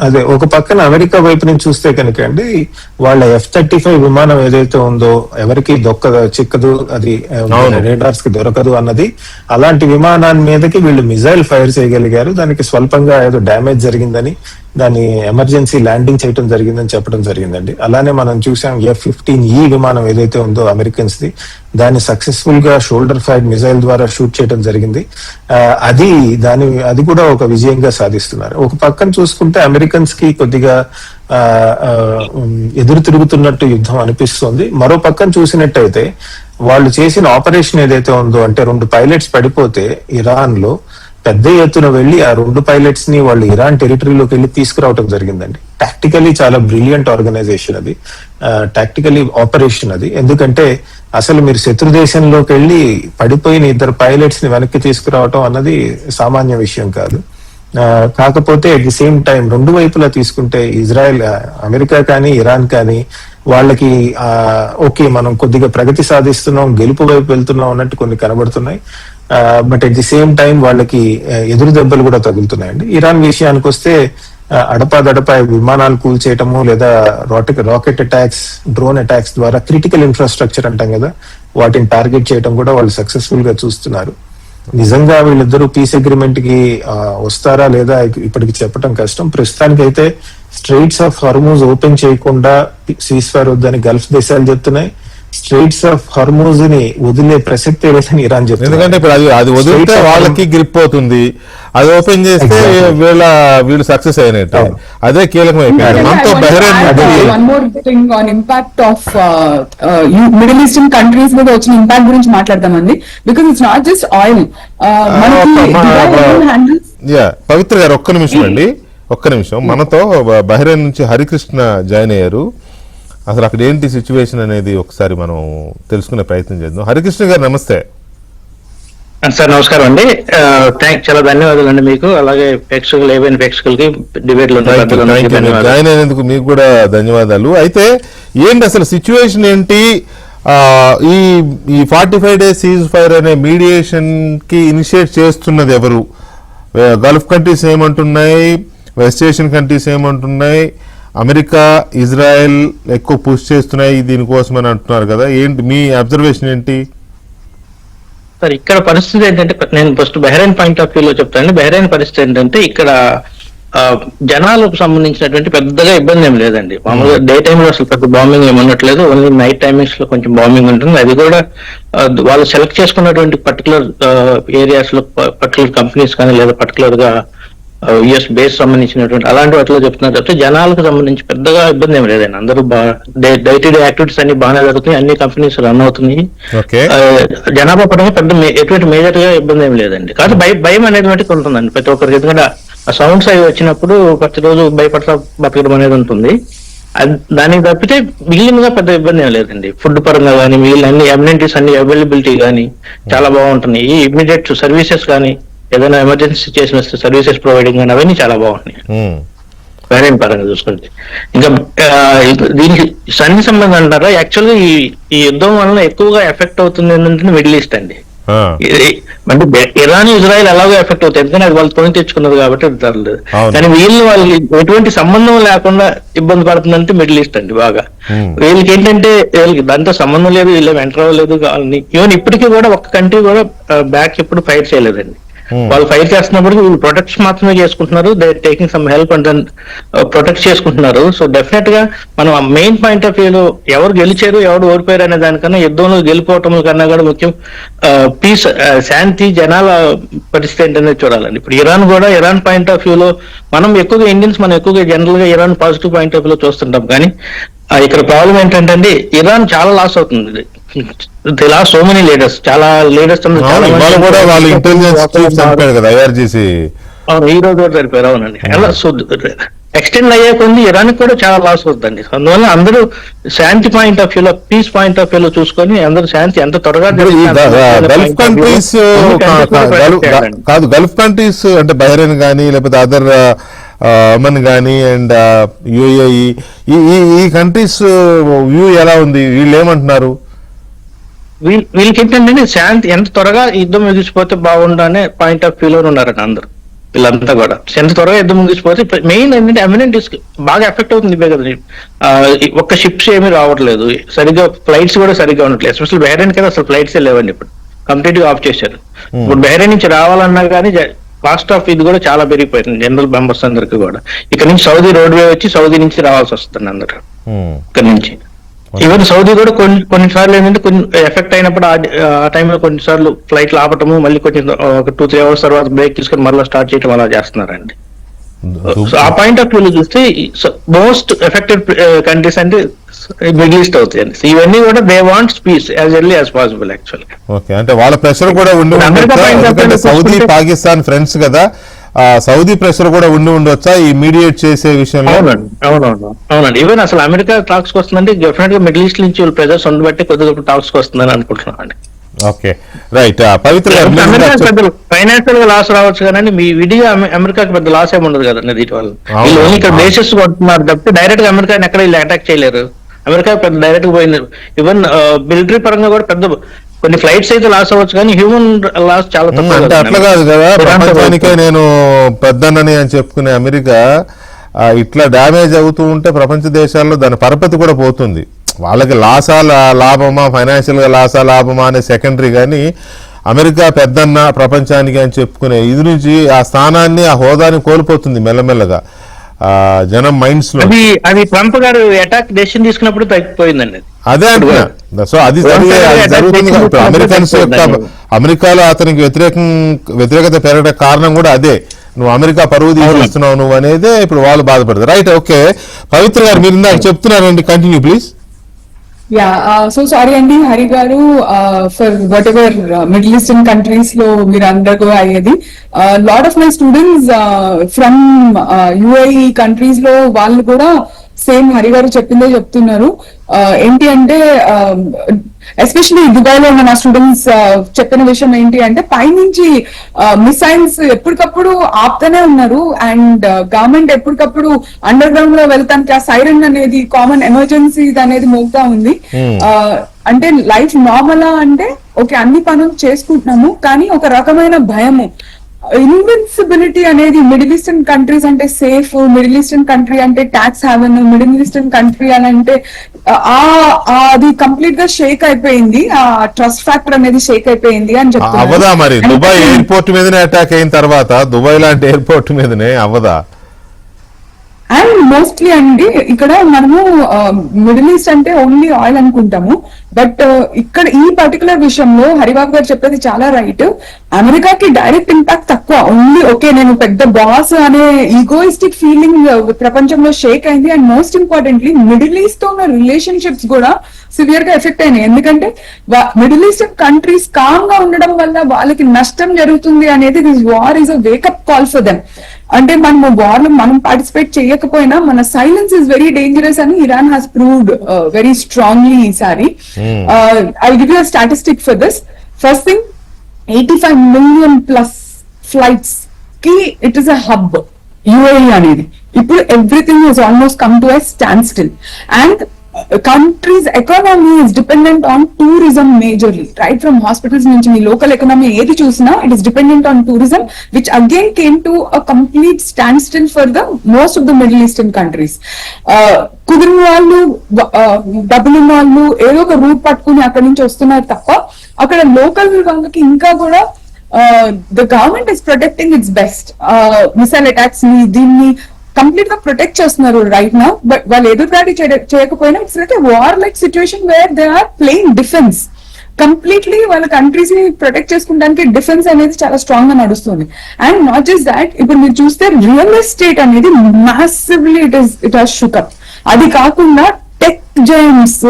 అదే ఒక పక్కన అమెరికా వైపు నుంచి చూస్తే కనుక అండి, వాళ్ళ F-35 విమానం ఏదైతే ఉందో ఎవరికి చిక్కదు, అది రేడార్స్ కి దొరకదు అన్నది, అలాంటి విమానాన్ని మీదకి వీళ్ళు మిజైల్ ఫైర్ చేయగలిగారు. దానికి స్వల్పంగా ఏదో డ్యామేజ్ జరిగిందని, దాన్ని ఎమర్జెన్సీ ల్యాండింగ్ చేయడం జరిగిందని చెప్పడం జరిగిందండి. అలానే మనం చూసాం F-15E విమానం ఏదైతే ఉందో అమెరికన్స్ ది, దాన్ని సక్సెస్ఫుల్ గా షోల్డర్ ఫైర్ మిజైల్ ద్వారా షూట్ చేయడం జరిగింది. అది కూడా ఒక విజయంగా సాధిస్తున్నారు. ఒక పక్కన చూసుకుంటే అమెరికన్స్ కి కొద్దిగా ఎదురు తిరుగుతున్నట్టు యుద్ధం అనిపిస్తుంది. మరో పక్కన చూసినట్టయితే వాళ్ళు చేసిన ఆపరేషన్ ఏదైతే ఉందో, అంటే 2 పైలట్స్ పడిపోతే ఇరాన్ లో పెద్ద ఎత్తున వెళ్లి ఆ 2 పైలట్స్ ని వాళ్ళు ఇరాన్ టెరిటరీలోకి వెళ్లి తీసుకురావడం జరిగిందండి. టాక్టికలీ చాలా బ్రిలియంట్ ఆర్గనైజేషన్ అది, టాక్టికలీ ఆపరేషన్ అది. ఎందుకంటే అసలు మీరు శత్రు దేశంలోకి వెళ్లి పడిపోయిన 2 పైలట్స్ ని వెనక్కి తీసుకురావటం అన్నది సామాన్య విషయం కాదు. కాకపోతే అట్ ది సేమ్ టైం 2 వైపులా తీసుకుంటే ఇజ్రాయెల్, అమెరికా కానీ ఇరాన్ కానీ వాళ్ళకి ఓకే మనం కొద్దిగా ప్రగతి సాధిస్తున్నాం, గెలుపు వైపు వెళ్తున్నాం అన్నట్టు కొన్ని కనబడుతున్నాయి. But at the same time వాళ్ళకి ఎదురు దెబ్బలు కూడా తగులుతున్నాయండి. ఇరాన్ విషయానికి వస్తే అడపాదడపా విమానాలు కూల్చేయటము, లేదా రాకెట్ అటాక్స్, డ్రోన్ అటాక్స్ ద్వారా క్రిటికల్ ఇన్ఫ్రాస్ట్రక్చర్ అంటాం కదా, వాటిని టార్గెట్ చేయడం కూడా వాళ్ళు సక్సెస్ఫుల్ గా చూస్తున్నారు. నిజంగా వీళ్ళిద్దరూ పీస్ అగ్రిమెంట్ కి వస్తారా లేదా ఇప్పటికి చెప్పడం కష్టం. ప్రస్తుతానికి అయితే స్ట్రెయిట్స్ ఆఫ్ హర్మూజ్ ఓపెన్ చేయకుండా సీజ్ ఫైర్ వద్దని గల్ఫ్ దేశాలు చెప్తున్నాయి. స్ట్రెయిట్స్ ఆఫ్ హర్మూజ్ ని వదిలే ప్రసక్తే లేదని ఇరాన్ చెప్తుంది. ఎందుకంటే ఇప్పుడు అది వదిలితే వాళ్ళకి గ్రిప్ అవుతుంది, అది ఓపెన్ చేస్తే వీళ్ళు సక్సెస్ అయినట్టు. అదే కీలకమైపోయింది. మనతో one more thing on impact of middle eastern countries మీద వచ్చిన ఇంపాక్ట్ గురించి మాట్లాడదామండి. Because it's not just oil. Pavitra గారు ఒక్క నిమిషం. మనతో బహ్రెయిన్ నుంచి హరికృష్ణ జాయిన్ అయ్యారు. అసలు అక్కడ ఏంటి సిచ్యువేషన్ అనేది ఒకసారి మనం తెలుసుకునే ప్రయత్నం చేద్దాం. హరికృష్ణ గారు నమస్తే. సార్ నమస్కారం అండి. చాలా ధన్యవాదాలు అండి మీకు, అలాగే ప్రేక్షకులు ఏవైనా ప్రేక్షకులకి డిబేట్ లో జాయిన్ అయినందుకు మీకు కూడా ధన్యవాదాలు. అయితే ఏంటి అసలు సిచ్యువేషన్ ఏంటి? ఈ 45 days సీజ్ ఫైర్ అనే మీడియేషన్ కి ఇనిషియేట్ చేస్తున్నది ఎవరు? గల్ఫ్ కంట్రీస్ ఏమంటున్నాయి, వెస్ట్ ఏషియన్ కంట్రీస్ ఏమంటున్నాయి, అమెరికా, ఇజ్రాయెల్ ఎక్కువ పుష్ చేస్తున్నాయి దీనికోసం అని అంటున్నారు కదా, ఏంటి మీ అబ్జర్వేషన్ ఏంటి? సార్ ఇక్కడ పరిస్థితి ఏంటంటే, నేను ఫస్ట్ బహ్రెయిన్ పాయింట్ ఆఫ్ వ్యూలో చెప్తాను. బహ్రెయిన్ పరిస్థితి ఏంటంటే ఇక్కడ జనాలకు సంబంధించినటువంటి పెద్దగా ఇబ్బంది ఏం లేదండి. మామూలుగా డే టైమ్ లో అసలు పెద్ద బాంబింగ్ ఏమన్నట్లేదు, ఓన్లీ నైట్ టైమింగ్స్ లో కొంచెం బాంబింగ్ ఉంటుంది. అది కూడా వాళ్ళు సెలెక్ట్ చేసుకున్నటువంటి పర్టికులర్ ఏరియాస్ లో పర్టికులర్ కంపెనీస్ కానీ లేదా పర్టికులర్ గా యుఎస్ బేస్ సంబంధించినటువంటి అలాంటి వాటిలో చెప్తున్నారు తప్పితే జనాలకు సంబంధించి పెద్దగా ఇబ్బంది ఏం లేదండి. అందరూ డే టు డే యాక్టివిటీస్ అన్ని బాగానే జరుగుతున్నాయి, అన్ని కంపెనీస్ రన్ అవుతున్నాయి. జనాభా పరంగా పెద్ద ఎటువంటి మేజర్ గా ఇబ్బంది ఏం లేదండి. కాదు భయం అనేది ఉంటుందండి ప్రతి ఒక్కరికి, ఎందుకంటే ఆ సౌండ్స్ అవి వచ్చినప్పుడు ప్రతిరోజు భయపడతా బతకడం అనేది ఉంటుంది. దానికి తప్పితే మిగిలినగా పెద్ద ఇబ్బంది ఏం లేదండి. ఫుడ్ పరంగా కానీ మిగిలిన అన్ని అమ్యూనిటీస్ అన్ని అవైలబిలిటీ కానీ చాలా బాగుంటున్నాయి. ఇమీడియట్ సర్వీసెస్ కానీ ఏదైనా ఎమర్జెన్సీ సిచ్యువేషన్ వస్తే సర్వీసెస్ ప్రొవైడింగ్ కానీ అవన్నీ చాలా బాగుంటున్నాయి బహ్రెయిన్ పరంగా చూసుకుంటే. ఇంకా దీనికి సన్ని సంబంధం అంటారా, యాక్చువల్గా ఈ యుద్ధం వలన ఎక్కువగా ఎఫెక్ట్ అవుతుంది ఏంటంటే మిడిల్ ఈస్ట్ అండి. అంటే ఇరాన్, ఇజ్రాయెల్ ఎలాగో ఎఫెక్ట్ అవుతాయి, ఎందుకంటే అది వాళ్ళు కొని తెచ్చుకున్నారు కాబట్టి జరగలేదు. కానీ వాళ్ళకి ఎటువంటి సంబంధం లేకుండా ఇబ్బంది పడుతుందంటే మిడిల్ ఈస్ట్ అండి బాగా. వీళ్ళకి ఏంటంటే వీళ్ళకి దాంతో సంబంధం లేదు, వీళ్ళు ఎంటర్ అవ్వలేదు. ఈవెన్ ఇప్పటికీ కూడా ఒక్క కంట్రీ కూడా బ్యాక్ ఎప్పుడు ఫైట్ చేయలేదండి. వాళ్ళు ఫైట్ చేస్తున్నప్పటికీ వీళ్ళు ప్రొటెక్ట్ మాత్రమే చేసుకుంటున్నారు, they taking some help and then protect చేసుకుంటున్నారు. సో డెఫినెట్ గా మనం ఆ మెయిన్ పాయింట్ ఆఫ్ వ్యూలో ఎవరు గెలిచారు ఎవరు ఓడిపోయారు అనే దానికన్నా యుద్ధంలో గెలిపోవటం కన్నా కూడా ముఖ్యం పీస్, శాంతి, జనాల పరిస్థితి ఏంటనేది చూడాలండి. ఇప్పుడు ఇరాన్ పాయింట్ ఆఫ్ వ్యూలో మనం ఎక్కువగా ఇండియన్స్ జనరల్ గా ఇరాన్ పాజిటివ్ పాయింట్ ఆఫ్ వ్యూలో చూస్తుంటాం. కానీ ఇక్కడ ప్రాబ్లం ఏంటంటే అండి, ఇరాన్ చాలా లాస్ అవుతుంది. సో మెనీ లీడర్స్, చాలా లీడర్స్ ఈ రోజు కూడా సరిపోయారు. అవునండి, అలా ఎక్స్టెండ్ అయ్యే కొంది ఇరాన్ కూడా చాలా లాస్ అవుతుందండి. అందువల్ల అందరూ శాంతి పాయింట్ ఆఫ్ వ్యూలో, పీస్ పాయింట్ ఆఫ్ వ్యూలో చూసుకొని అందరూ శాంతి ఎంత త్వరగా గల్ఫ్ కంట్రీస్ కాదు, గల్ఫ్ కంట్రీస్ అంటే బహ్రెయిన్ కానీ లేకపోతే అదర్ అమన్ కానీ అండ్ యుఏఈ, ఈ కంట్రీస్ వ్యూ ఎలా ఉంది? వీళ్ళు ఏమంటున్నారు? వీళ్ళకి ఏంటంటే శాంతి ఎంత త్వరగా యుద్ధం ముగిసిపోతే బాగుండు అనే పాయింట్ ఆఫ్ వ్యూలో ఉన్నారండి అందరూ. వీళ్ళంతా కూడా ఎంత త్వరగా యుద్ధం ముగిసిపోతే, మెయిన్ ఏంటంటే అమ్యూనిటీస్ బాగా ఎఫెక్ట్ అవుతుంది కదండి. ఒక్క షిప్స్ ఏమీ రావట్లేదు సరిగ్గా, ఫ్లైట్స్ కూడా సరిగ్గా ఉండట్లేదు. ఎస్పెషల్ బహ్రెయిన్ కదా అసలు ఫ్లైట్స్ లేవండి, ఇప్పుడు కంప్లీట్ గా ఆఫ్ చేశారు. ఇప్పుడు బహ్రెయిన్ నుంచి రావాలన్నా కానీ కాస్ట్ ఆఫ్ ఇది కూడా చాలా పెరిగిపోయింది జనరల్ మెంబర్స్ అందరికి కూడా. ఇక్కడ నుంచి సౌదీ రోడ్వే వచ్చి సౌదీ నుంచి రావాల్సి వస్తుంది అందరు ఇక్కడ నుంచి. ఈవెన్ సౌదీ కూడా కొన్నిసార్లు ఏంటంటే కొన్ని ఎఫెక్ట్ అయినప్పుడు ఆ టైంలో కొన్నిసార్లు ఫ్లైట్లు ఆపటము, మళ్ళీ కొంచెం ఒక 2-3 hours తర్వాత బ్రేక్ తీసుకొని మళ్ళీ స్టార్ట్ చేయడం అలా చేస్తున్నారండి. సో ఆ పాయింట్ ఆఫ్ వ్యూలో చూస్తే మోస్ట్ ఎఫెక్టెడ్ కంట్రీస్ అంటే మిడిల్ ఈస్ట్ అవుతాయండి. ఇవన్నీ కూడా they want peace as early as possible actual. Okay, అంటే వాళ్ళ ప్రెషర్ కూడా ఉండి సౌదీ పాకిస్తాన్ ఫ్రెండ్స్ కదా, సౌదీ ప్రెషర్ కూడా ఉండొచ్చా ఈ మీడియేట్ చేసే విషయంలో? అవునండి. ఈవెన్ అసలు అమెరికా టాక్స్ వస్తుందంటే డెఫినెట్ గా మిడిల్ ఈస్ట్ నుంచి ప్రెజర్స్ ఉండబట్టి కొద్దిగా టాక్స్ వస్తుందని అనుకుంటున్నాను. Okay, right. పవిత్ర ఫైనాన్షియల్ గా లాస్ రావచ్చు కానీ మీ విడిగా అమెరికాకి పెద్ద లాస్ ఏమి ఉండదు కదండి దీని వల్ల. వీళ్ళు ఓన్లీ ఇక్కడ బేసెస్ కొంటున్నారు తప్పితే డైరెక్ట్ గా అమెరికాని ఎక్కడ వీళ్ళు అటాక్ చేయలేరు. అమెరికా పెద్ద డైరెక్ట్ గా పోయింది. ఈవెన్ మిలిటరీ పరంగా కూడా పెద్ద కొన్ని ఫ్లైట్స్ అయితే లాస్ అవ్వచ్చు కానీ హ్యూమన్ లాస్ చాలా తక్కువ. అంటే అట్లా కాదు కదా, ప్రపంచానికే నేను పెద్దన్నని అని చెప్పుకునే అమెరికా ఇట్లా డ్యామేజ్ అవుతూ ఉంటే ప్రపంచ దేశాల్లో దాని పరపతి కూడా పోతుంది. వాళ్ళకి లాభమా, ఫైనాన్షియల్ గా లాభమా అనే సెకండరీ, కానీ అమెరికా పెద్దన్న ప్రపంచానికి అని చెప్పుకునే ఇది నుంచి ఆ స్థానాన్ని, ఆ హోదాని కోల్పోతుంది మెల్లమెల్లగా జనం మైండ్స్ లో. అది ట్రంప్ గారు అటాక్ డెసిషన్ తీసుకున్నప్పుడు తగ్గిపోయిందండి. అదే అంటున్నా. సో అది జరుగుతుంది. అమెరికన్స్ యొక్క అమెరికాలో అతనికి వ్యతిరేకత పెరగడం కారణం కూడా అదే. నువ్వు అమెరికా పరువు తీసుకొస్తున్నావు నువ్వు అనేదే ఇప్పుడు వాళ్ళు బాధపడతారు. Right, okay. పవిత్ర గారు మీరు ఇందాక చెప్తున్నారండి, కంటిన్యూ ప్లీజ్. సో సారీ అండి హరి గారు, for what ever middle eastern countries లో మీరు అండర్గో అయ్యేది. Lot of my students from UAE countries లో వాళ్ళు కూడా సేమ్ హరి గారు చెప్పిందే చెప్తున్నారు. ఏంటి అంటే ఎస్పెషలీ దుబాయ్ లో ఉన్న నా స్టూడెంట్స్ చెప్పిన విషయం ఏంటి అంటే పైనుంచి మిసైల్స్ ఎప్పటికప్పుడు ఆపుతూనే ఉన్నారు అండ్ గవర్నమెంట్ ఎప్పటికప్పుడు అండర్ గ్రౌండ్ లో వెళ్తానికి ఆ సైరన్ అనేది కామన్ ఎమర్జెన్సీ అనేది మోగుతా ఉంది. అంటే లైఫ్ నార్మలా అంటే ఓకే అన్ని పనులు చేసుకుంటున్నాము కానీ ఒక రకమైన భయము, ఇన్విన్సిబిలిటీ అనేది మిడిల్ ఈస్టర్న్ కంట్రీస్ అంటే సేఫ్, మిడిల్ ఈస్టర్న్ కంట్రీ అంటే tax haven't, middle eastern country అని అంటే అది కంప్లీట్ గా షేక్ అయిపోయింది, ఆ ట్రస్ట్ ఫ్యాక్టర్ అనేది షేక్ అయిపోయింది అని అవ్వదా మరి? చెప్తున్నారు. దుబాయ్ ఎయిర్పోర్ట్ మీదనే అటాక్ అయిన తర్వాత దుబాయ్ లాంటి ఎయిర్పోర్ట్ మీదనే అవ్వదా? అండ్ మోస్ట్లీ అండి ఇక్కడ మనము మిడిల్ ఈస్ట్ అంటే ఓన్లీ ఆయిల్ అనుకుంటాము, బట్ ఇక్కడ ఈ పర్టికులర్ విషయంలో హరిబాబు గారు చెప్పేది చాలా రైట్. అమెరికాకి డైరెక్ట్ ఇంపాక్ట్ తక్కువ, ఓన్లీ ఓకే నేను పెద్ద బాస్ అనే ఈగోయిస్టిక్ ఫీలింగ్ ప్రపంచంలో షేక్ అయింది. And most importantly middle east తో ఉన్న రిలేషన్షిప్స్ కూడా సివియర్ గా ఎఫెక్ట్ అయినాయి. ఎందుకంటే మిడిల్ ఈస్టర్న్ కంట్రీస్ కామ్ గా ఉండడం వల్ల వాళ్ళకి నష్టం జరుగుతుంది అనేది this war is a wake up call for them. అంటే మనం వార్ లో మనం పార్టిసిపేట్ చేయకపోయినా మన సైలెన్స్ ఇస్ వెరీ డేంజరస్ అని Iran has proved very strongly ఈసారి. I give you statistic for this. First thing 85 million plus flights కి it is a hub UAE అనేది. ఇప్పుడు everything is almost come to a stand still and country's economy is dependent on tourism majorly, right from hospitals నుంచి మీ local economy ఏది చూసినా it is dependent on tourism, which again came to a complete standstill for the most of the Middle Eastern countries. కుదిరిన వాళ్ళు డబ్బులున్న వాళ్ళు ఏదో ఒక రూట్ పట్టుకుని అక్కడి నుంచి వస్తున్నారు తప్ప అక్కడ లోకల్ వాళ్ళకి ఇంకా కూడా the government is protecting its best. Missile attacks ని దీన్ని కంప్లీట్ గా ప్రొటెక్ట్ చేస్తున్నారు రైట్ నౌ. బట్ వాళ్ళు ఎదురుదాడి చేయకపోయినా it's like a war like situation where they are playing defence. Completely వాళ్ళ కంట్రీస్ ని ప్రొటెక్ట్ చేసుకోవడానికి డిఫెన్స్ అనేది చాలా స్ట్రాంగ్ గా నడుస్తుంది. అండ్ నాట్ జస్ట్ దాట్, ఇప్పుడు మీరు చూస్తే రియల్ ఎస్టేట్ అనేది మాసివ్లీ ఇట్ హాస్ షుకప్. అది కాకుండా tech giants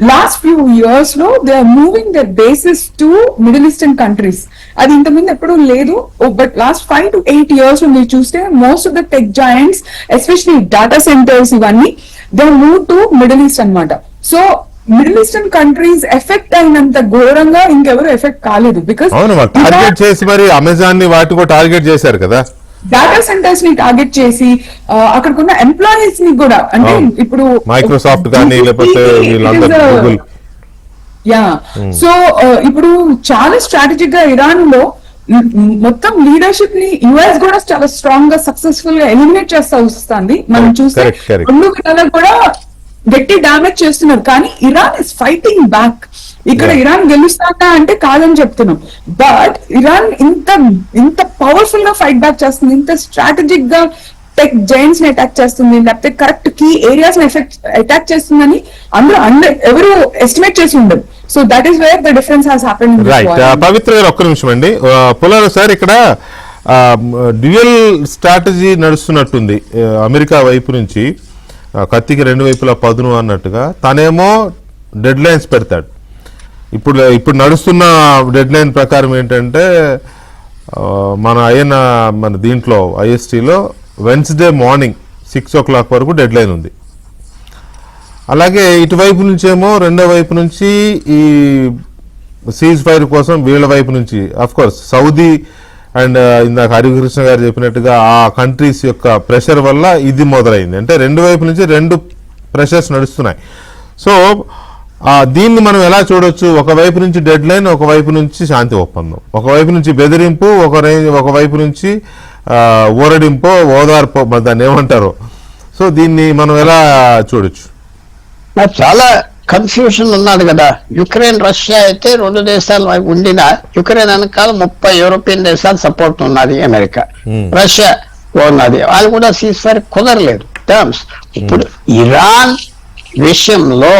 last few years లో they are moving their bases to middle eastern countries. అది ఇంతకుముందు ఎప్పుడూ లేదు, బట్ లాస్ట్ 5 to 8 years లో మీరు చూస్తే most of the tech giants especially data centres ఇవన్నీ they move to middle east అన్నమాట. So middle eastern countries effect అయినంత ఘోరంగా ఇంకెవరు ఎఫెక్ట్ కాలేదు. బికాస్ టార్గెట్ చేసి మరి అమెజాన్ ని వాటి కూడా టార్గెట్ చేశారు కదా, డాటా సెంటర్స్ ని టార్గెట్ చేసి అక్కడికున్న ఎంప్లాయీస్ ని కూడా, అంటే ఇప్పుడు మైక్రోసాఫ్ట్ కానీ లేకపోతే గూగుల్. యా సో ఇప్పుడు చాలా స్ట్రాటజిక్ గా ఇరాన్ లో మొత్తం లీడర్షిప్ ని యుఎస్ కూడా చాలా స్ట్రాంగ్ గా సక్సెస్ఫుల్ గా ఎలిమినేట్ చేస్తా వస్తుంది. మనం చూస్తే రెండు విధాలుగా కూడా గట్టి డామేజ్ చేస్తున్నారు, కానీ ఇరాన్ ఇస్ ఫైటింగ్ బ్యాక్. ఇక్కడ ఇరాన్ గెలుస్తాడా అంటే కాదని చెప్తున్నాం, బట్ ఇరాన్ ఇంత పవర్ఫుల్ గా ఫైట్ బ్యాక్ చేస్తుంది, ఇంత స్ట్రాటజిక్ గా టెక్ జైంట్స్ ని అటాక్ చేస్తుంది, లేకపోతే కరెక్ట్ కీ ఏరియాస్ ని అటాక్ చేస్తుందని అందరూ ఎవరు ఎస్టిమేట్ చేసి ఉండదు. So that is where the difference has happened. Right. Pavitra గారు ఒక్క నిమిషం అండి. పుల్లారావు సార్, ఇక్కడ డ్యూయల్ స్ట్రాటజీ నడుస్తున్నట్టుంది అమెరికా వైపు నుంచి. కత్తికి రెండు వైపులా పదును అన్నట్టుగా తనేమో డెడ్ లైన్స్ పెడతాడు. ఇప్పుడు నడుస్తున్న డెడ్ లైన్ ప్రకారం ఏంటంటే మన దీంట్లో ఐఎస్టీలో వెన్స్డే మార్నింగ్ 6 o'clock వరకు డెడ్ లైన్ ఉంది. అలాగే ఇటువైపు నుంచేమో రెండో వైపు నుంచి ఈ సీజ్ ఫైర్ కోసం వీళ్ళ వైపు నుంచి అఫ్కోర్స్ సౌదీ అండ్ ఇందాక హరికృష్ణ గారు చెప్పినట్టుగా ఆ కంట్రీస్ యొక్క ప్రెషర్ వల్ల ఇది మొదలైంది. అంటే రెండు వైపు నుంచి రెండు ప్రెషర్స్ నడుస్తున్నాయి. సో దీన్ని మనం ఎలా చూడొచ్చు? ఒకవైపు నుంచి డెడ్ లైన్, ఒకవైపు నుంచి శాంతి ఒప్పందం, ఒకవైపు నుంచి బెదిరింపు, ఒకవైపు నుంచి ఊరడింపో ఓదార్పో, దాన్ని ఏమంటారు. సో దీన్ని మనం ఎలా చూడొచ్చు? చాలా కన్ఫ్యూషన్ ఉన్నది కదా. యుక్రెయిన్ రష్యా అయితే రెండు దేశాలు ఉండిన యుక్రెయిన్ వెనకాల 30 యూరోపియన్ దేశాలు సపోర్ట్ ఉన్నది, అమెరికా రష్యా ఉన్నది. వాళ్ళు కూడా సీజ్ ఫైర్ కుదరలేదు టర్మ్స్. ఇప్పుడు ఇరాన్ విషయంలో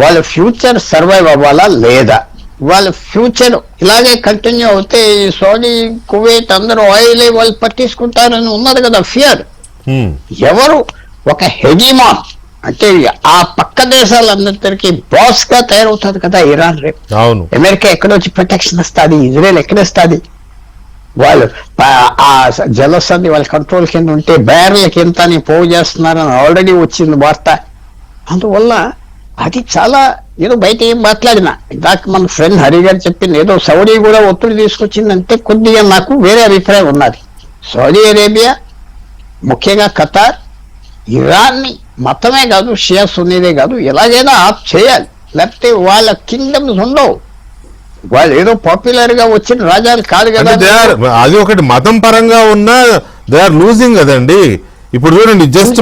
వాళ్ళ ఫ్యూచర్ సర్వైవ్ అవ్వాలా లేదా, వాళ్ళ ఫ్యూచర్ ఇలాగే కంటిన్యూ అవుతే సౌదీ కువైట్ అందరూ ఆయిల్ వాళ్ళు పట్టించుకుంటారని ఉన్నది కదా ఫియర్. ఎవరు ఒక హెజిమాన్ అంటే ఆ పక్క దేశాలందరికీ బాస్ గా తయారవుతుంది కదా ఇరాన్ రేపు. అమెరికా ఎక్కడొచ్చి ప్రొటెక్షన్ ఇస్తుంది, ఇజ్రాయెల్ ఎక్కడిస్తుంది, వాళ్ళు ఆ జలసంధి వాళ్ళ కంట్రోల్ కింద ఉంటే బ్యారెల్కి ఎంత పోగు చేస్తున్నారని ఆల్రెడీ వచ్చింది వార్త. అందువల్ల అది చాలా ఏదో బయట ఏం మాట్లాడినా ఇందాక మన ఫ్రెండ్ హరి గారు చెప్పింది ఏదో సౌదీ కూడా ఒత్తిడి తీసుకొచ్చిందంటే కొద్దిగా నాకు వేరే అభిప్రాయం ఉన్నది. సౌదీ అరేబియా, ముఖ్యంగా ఖతార్, ఇరాన్ని మతమే కాదు, షియా సున్నీదే కాదు, ఎలాగైనా ఆఫ్ చేయాలి. లేకపోతే వాళ్ళ కింగ్డమ్స్ ఉండవు. వాళ్ళు ఏదో పాపులర్ గా వచ్చిన రాజాలు కాదు కదా. అది ఒకటి మతం పరంగా ఉన్న దే ఆర్ లూజింగ్ కదండి. ఇప్పుడు చూడండి, జస్ట్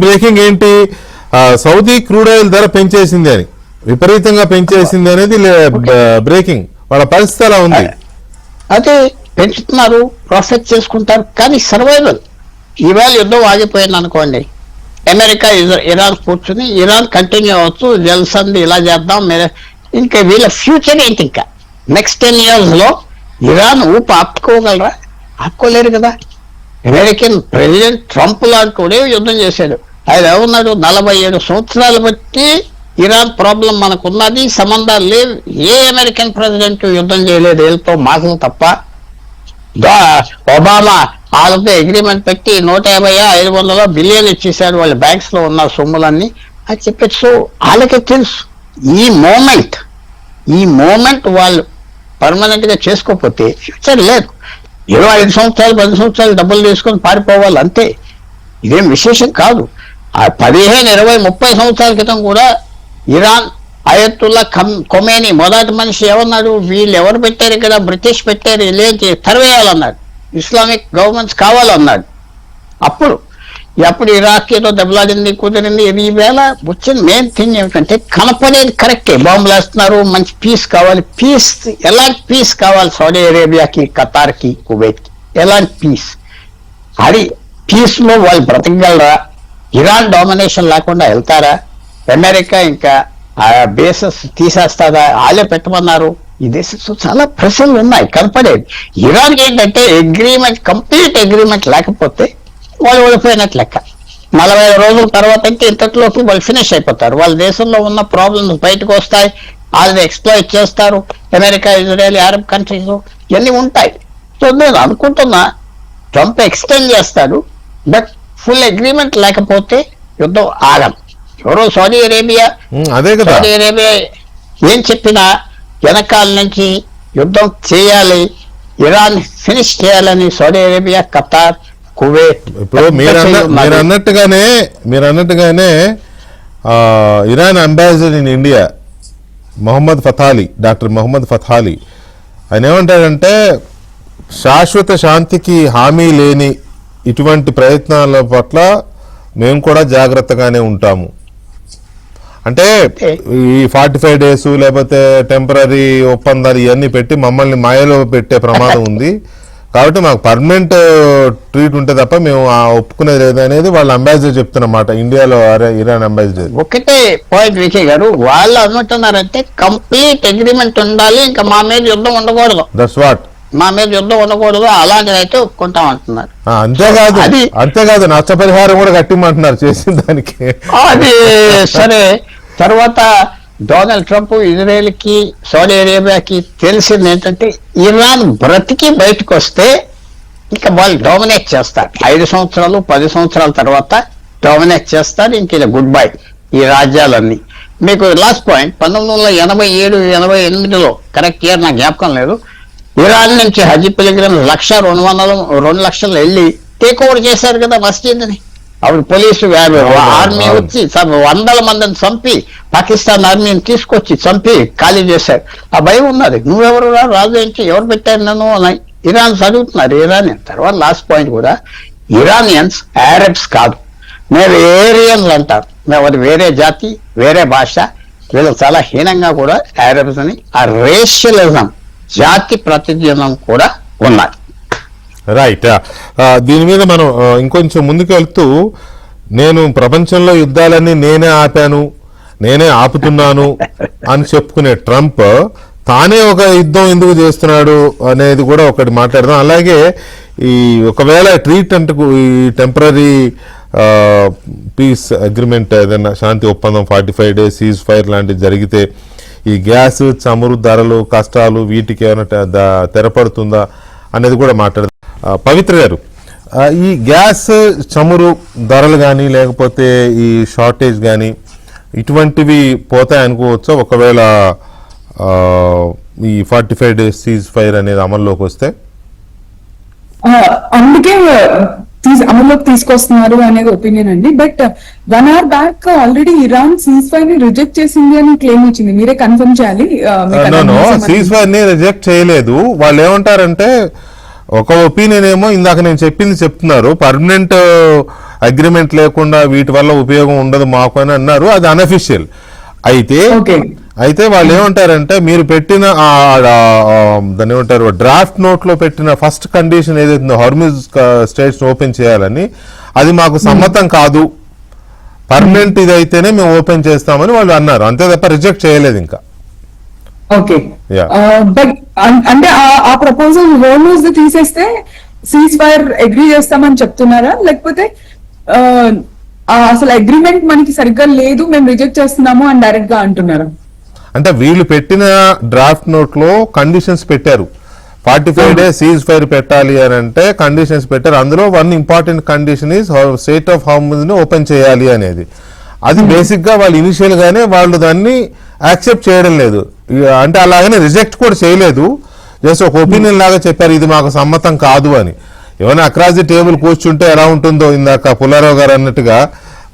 బ్రేకింగ్ ఏంటి, సౌదీ క్రూడ్ ఆయిల్ ధర పెంచేసింది అని, విపరీతంగా పెంచేసింది అనేది బ్రేకింగ్. వాళ్ళ పరిస్థితి అలా ఉంది. అదే పెంచుతున్నారు, ప్రాఫిట్ చేసుకుంటారు, కానీ సర్వైవల్. ఈవేళ యుద్ధం ఆగిపోయింది అనుకోండి, అమెరికా ఇరాన్ కూర్చుని ఇరాన్ కంటిన్యూ అవ్వచ్చు, జల్సంది ఇలా చేద్దాం, ఇంకా వీళ్ళ ఫ్యూచర్ ఏంటి? ఇంకా నెక్స్ట్ 10 years లో ఇరాన్ ఊపు ఆపుకోగలరా? ఆపుకోలేరు కదా. అమెరికన్ ప్రెసిడెంట్ ట్రంప్ లాంటి కూడా యుద్ధం చేశాడు. ఆయన ఏమన్నాడు, 47 సంవత్సరాలు బట్టి ఇరాన్ ప్రాబ్లం మనకున్నది, సంబంధాలు లేవు, ఏ అమెరికన్ ప్రెసిడెంట్ యుద్ధం చేయలేదు వీళ్ళతో, మాటలు తప్ప. ఒబామా వాళ్ళతో అగ్రిమెంట్ పెట్టి 150-500 బిలియన్ ఇచ్చేసాడు, వాళ్ళ బ్యాంక్స్ లో ఉన్న సొమ్ములన్నీ అని చెప్పేసి. సో వాళ్ళకి తెలుసు ఈ మూమెంట్ వాళ్ళు పర్మనెంట్ గా చేసుకోకపోతే ఫ్యూచర్ లేదు. 25 సంవత్సరాలు 10 సంవత్సరాలు డబ్బులు తీసుకొని పారిపోవాలి అంతే. ఇదేం విశేషం కాదు. ఆ 15, 20, 30 సంవత్సరాల క్రితం కూడా ఇరాన్ అయతుల్లా ఖొమేనీ మొదటి మనిషి ఏమన్నాడు, వీళ్ళు ఎవరు పెట్టారు ఇక్కడ, బ్రిటిష్ పెట్టారు, లేచి తరివేయాలన్నాడు, ఇస్లామిక్ గవర్నమెంట్స్ కావాలన్నాడు. అప్పుడు ఇరాక్ ఏదో దెబ్బలాడింది, కుదిరింది. ఈవేళ వచ్చిన మెయిన్ థింగ్ ఏమిటంటే, కనపడేది కరెక్టే, బాంబులు వేస్తున్నారు, మంచి పీస్ కావాలి. పీస్ ఎలాంటి పీస్ కావాలి సౌదీ అరేబియాకి, ఖతార్కి, కువైట్కి? ఎలాంటి పీస్? అది పీస్ లో వాళ్ళు బ్రతకగలరా? ఇరాన్ డామినేషన్ లేకుండా వెళ్తారా? అమెరికా ఇంకా బేసెస్ తీసేస్తారా? వాళ్ళే పెట్టమన్నారు. ఈ దేశంలో చాలా ప్రశ్నలు ఉన్నాయి కనపడేది. ఇరాన్ ఏంటంటే కంప్లీట్ అగ్రిమెంట్ లేకపోతే వాళ్ళు ఓడిపోయినట్టు లెక్క. 45 రోజుల తర్వాత అయితే ఇంతట్లోకి వాళ్ళు ఫినిష్ అయిపోతారు. వాళ్ళ దేశంలో ఉన్న ప్రాబ్లమ్స్ బయటకు వస్తాయి, వాళ్ళని ఎక్స్ప్లాయిట్ చేస్తారు. అమెరికా, ఇజ్రాయెల్, అరబ్ కంట్రీస్ ఇవన్నీ ఉంటాయి. సో నేను అనుకుంటున్నా ట్రంప్ ఎక్స్టెండ్ చేస్తాడు, బట్ ఫుల్ అగ్రిమెంట్ లేకపోతే యుద్ధం ఆగం. ఎవరో సౌదీ అరేబియా ఏం చెప్పినా వెనకాల నుంచి యుద్ధం చేయాలి, ఇరాన్ ఫినిష్ చేయాలని సౌదీ అరేబియా, ఖతార్, కువైట్. ఇప్పుడు మీరు అన్నట్టుగానే Iran ambassador in India doctor Mohammad Fathali ఆయన ఏమంటాడంటే, శాశ్వత శాంతికి హామీ లేని ఇటువంటి ప్రయత్నాల పట్ల మేము కూడా జాగ్రత్తగానే ఉంటాము. అంటే ఈ 45 days లేకపోతే టెంపరీ ఒప్పందాలు ఇవన్నీ పెట్టి మమ్మల్ని మాయలో పెట్టే ప్రమాదం ఉంది, కాబట్టి మాకు పర్మనెంట్ ట్రీట్ ఉంటే తప్ప మేము ఒప్పుకునేది లేదు అనేది వాళ్ళ అంబాసిడర్ చెప్తున్నమాట, ఇండియాలో ఇరాన్ అంబాసిడర్. ఒకటే పాయింట్ విజయ్ గారు, వాళ్ళు అనుకుంటున్నారంటే కంప్లీట్ అగ్రిమెంట్ ఉండాలి, ఇంకా మా మీద యుద్ధం ఉండకూడదు. దట్స్ వాట్, మా మీద యుద్ధం ఉండకూడదు, అలాంటిదైతే ఒప్పుకుంటాం అంటున్నారు. అంతేకాదు నష్టపరిహారం కూడా కట్టిమంటున్నారు చేసిన దానికి. అది సరే. తర్వాత డొనాల్డ్ ట్రంప్ ఇజ్రాయెల్ కి, సౌదీ అరేబియాకి తెలిసింది ఏంటంటే, ఇరాన్ బ్రతికి బయటకు వస్తే ఇంకా వాళ్ళు డామినేట్ చేస్తారు. 5 సంవత్సరాలు 10 సంవత్సరాల తర్వాత డామినేట్ చేస్తారు. ఇంక ఇలా గుడ్ బై ఈ రాజ్యాలన్నీ. మీకు లాస్ట్ పాయింట్, 1987-88లో కరెక్ట్ ఇయర్ నాకు జ్ఞాపకం లేదు, ఇరాన్ నుంచి హజ్ పిలిగ్రిమ్స్ 1,200-2 లక్షలు వెళ్ళి టేక్ ఓవర్ చేశారు కదా మస్జిద్ ని. అప్పుడు పోలీసు ఆర్మీ వచ్చి 100 మందిని చంపి, పాకిస్తాన్ ఆర్మీని తీసుకొచ్చి చంపి ఖాళీ చేశారు. ఆ భయం ఉన్నది, నువ్వెవరు రాజు ఏంటి, ఎవరు పెట్టారు నన్ను అని ఇరాన్ చదువుతున్నారు. ఇరానియన్ తర్వాత లాస్ట్ పాయింట్ కూడా, ఇరానియన్స్ అరబ్స్ కాదు, మేము ఏరియన్స్ అంటారు. మేము అది వేరే జాతి, వేరే భాష, వీళ్ళు చాలా హీనంగా కూడా అరబ్స్ అని. ఆ రేషియలిజం, జాతి ప్రాతినిధ్యం కూడా ఉన్నది. రైట్. దీని మీద మనం ఇంకొంచెం ముందుకు వెళ్తూ, నేను ప్రపంచంలో యుద్ధాలన్నీ నేనే ఆపాను, నేనే ఆపుతున్నాను అని చెప్పుకునే ట్రంప్ తానే ఒక యుద్ధం ఎందుకు చేస్తున్నాడు అనేది కూడా ఒకటి మాట్లాడదాం. అలాగే ఈ ఒకవేళ ట్రీట్ అంటే ఈ టెంపరీ పీస్ అగ్రిమెంట్ ఏదైనా శాంతి ఒప్పందం 45 days సీజ్ ఫైర్ లాంటివి జరిగితే ఈ గ్యాస్, చమురు ధరలు, కష్టాలు వీటికి ఏమైనా తెరపడుతుందా అనేది కూడా మాట్లాడదాం. పవిత్ర గారు, ఈ గ్యాస్, చమురు ధరలు కానీ లేకపోతే ఈ షార్టేజ్ కానీ ఇటువంటివి పోతాయి అనుకోవచ్చా ఒకవేళ ఈ 45 days సీజ్ ఫైర్ అనేది అమల్లోకి వస్తే? అందుకే అమల్లోకి తీసుకొస్తున్నారు అనేది ఒపీనియన్ అండి. But 1 hour back already Iran cease fire ని రిజెక్ట్ చేసింది అని క్లెయిమ్ వచ్చింది. మీరే కన్ఫర్మ్ చేయాలి. సీజ్ ఫైర్ ని రిజెక్ట్ చేయలేదు. వాళ్ళు ఏమంటారంటే ఒక ఒపీనియన్ ఏమో ఇందాక నేను చెప్తున్నారు, పర్మనెంట్ అగ్రిమెంట్ లేకుండా వీటి వల్ల ఉపయోగం ఉండదు మాకు అని అన్నారు. అది అన్అఫిషియల్. అయితే వాళ్ళు ఏమంటారంటే మీరు పెట్టిన దాన్ని ఏమంటారు డ్రాఫ్ట్ నోట్ లో పెట్టిన ఫస్ట్ కండిషన్ ఏదైతుందో హార్ముజ్ స్ట్రైట్స్ ఓపెన్ చేయాలని, అది మాకు సమ్మతం కాదు, పర్మనెంట్ ఇదైతేనే మేము ఓపెన్ చేస్తామని వాళ్ళు అన్నారు. అంతే తప్ప రిజెక్ట్ చేయలేదు ఇంకా. ఓకే, బట్ అంటే ఆ ప్రపోజల్ హార్ముజ్ తీసేస్తే సీజ్ ఫైర్ అగ్రీ చేస్తామని చెప్తున్నారా, లేకపోతే అసలు అగ్రిమెంట్ మనకి సరిగ్గా లేదు మేము రిజెక్ట్ చేస్తున్నాము అని డైరెక్ట్ గా అంటున్నారా? అంటే వీళ్ళు పెట్టిన డ్రాఫ్ట్ నోట్ లో కండిషన్స్ పెట్టారు. 45 days సీజ్ ఫైర్ పెట్టాలి అని అంటే కండిషన్స్ పెట్టారు. అందులో one important condition is state of Hormuz ని ఓపెన్ చేయాలి అనేది. అది బేసిక్ గా వాళ్ళు ఇనిషియల్ గానే వాళ్ళు దాన్ని యాక్సెప్ట్ చేయడం లేదు. అంటే అలాగనే రిజెక్ట్ కూడా చేయలేదు, జస్ట్ ఒక ఒపీనియన్ లాగా చెప్పారు ఇది మాకు సమ్మతం కాదు అని. ఏమైనా అక్రాస్ ది టేబుల్ కూర్చుంటే ఎలా ఉంటుందో ఇందాక పుల్లారావు గారు అన్నట్టుగా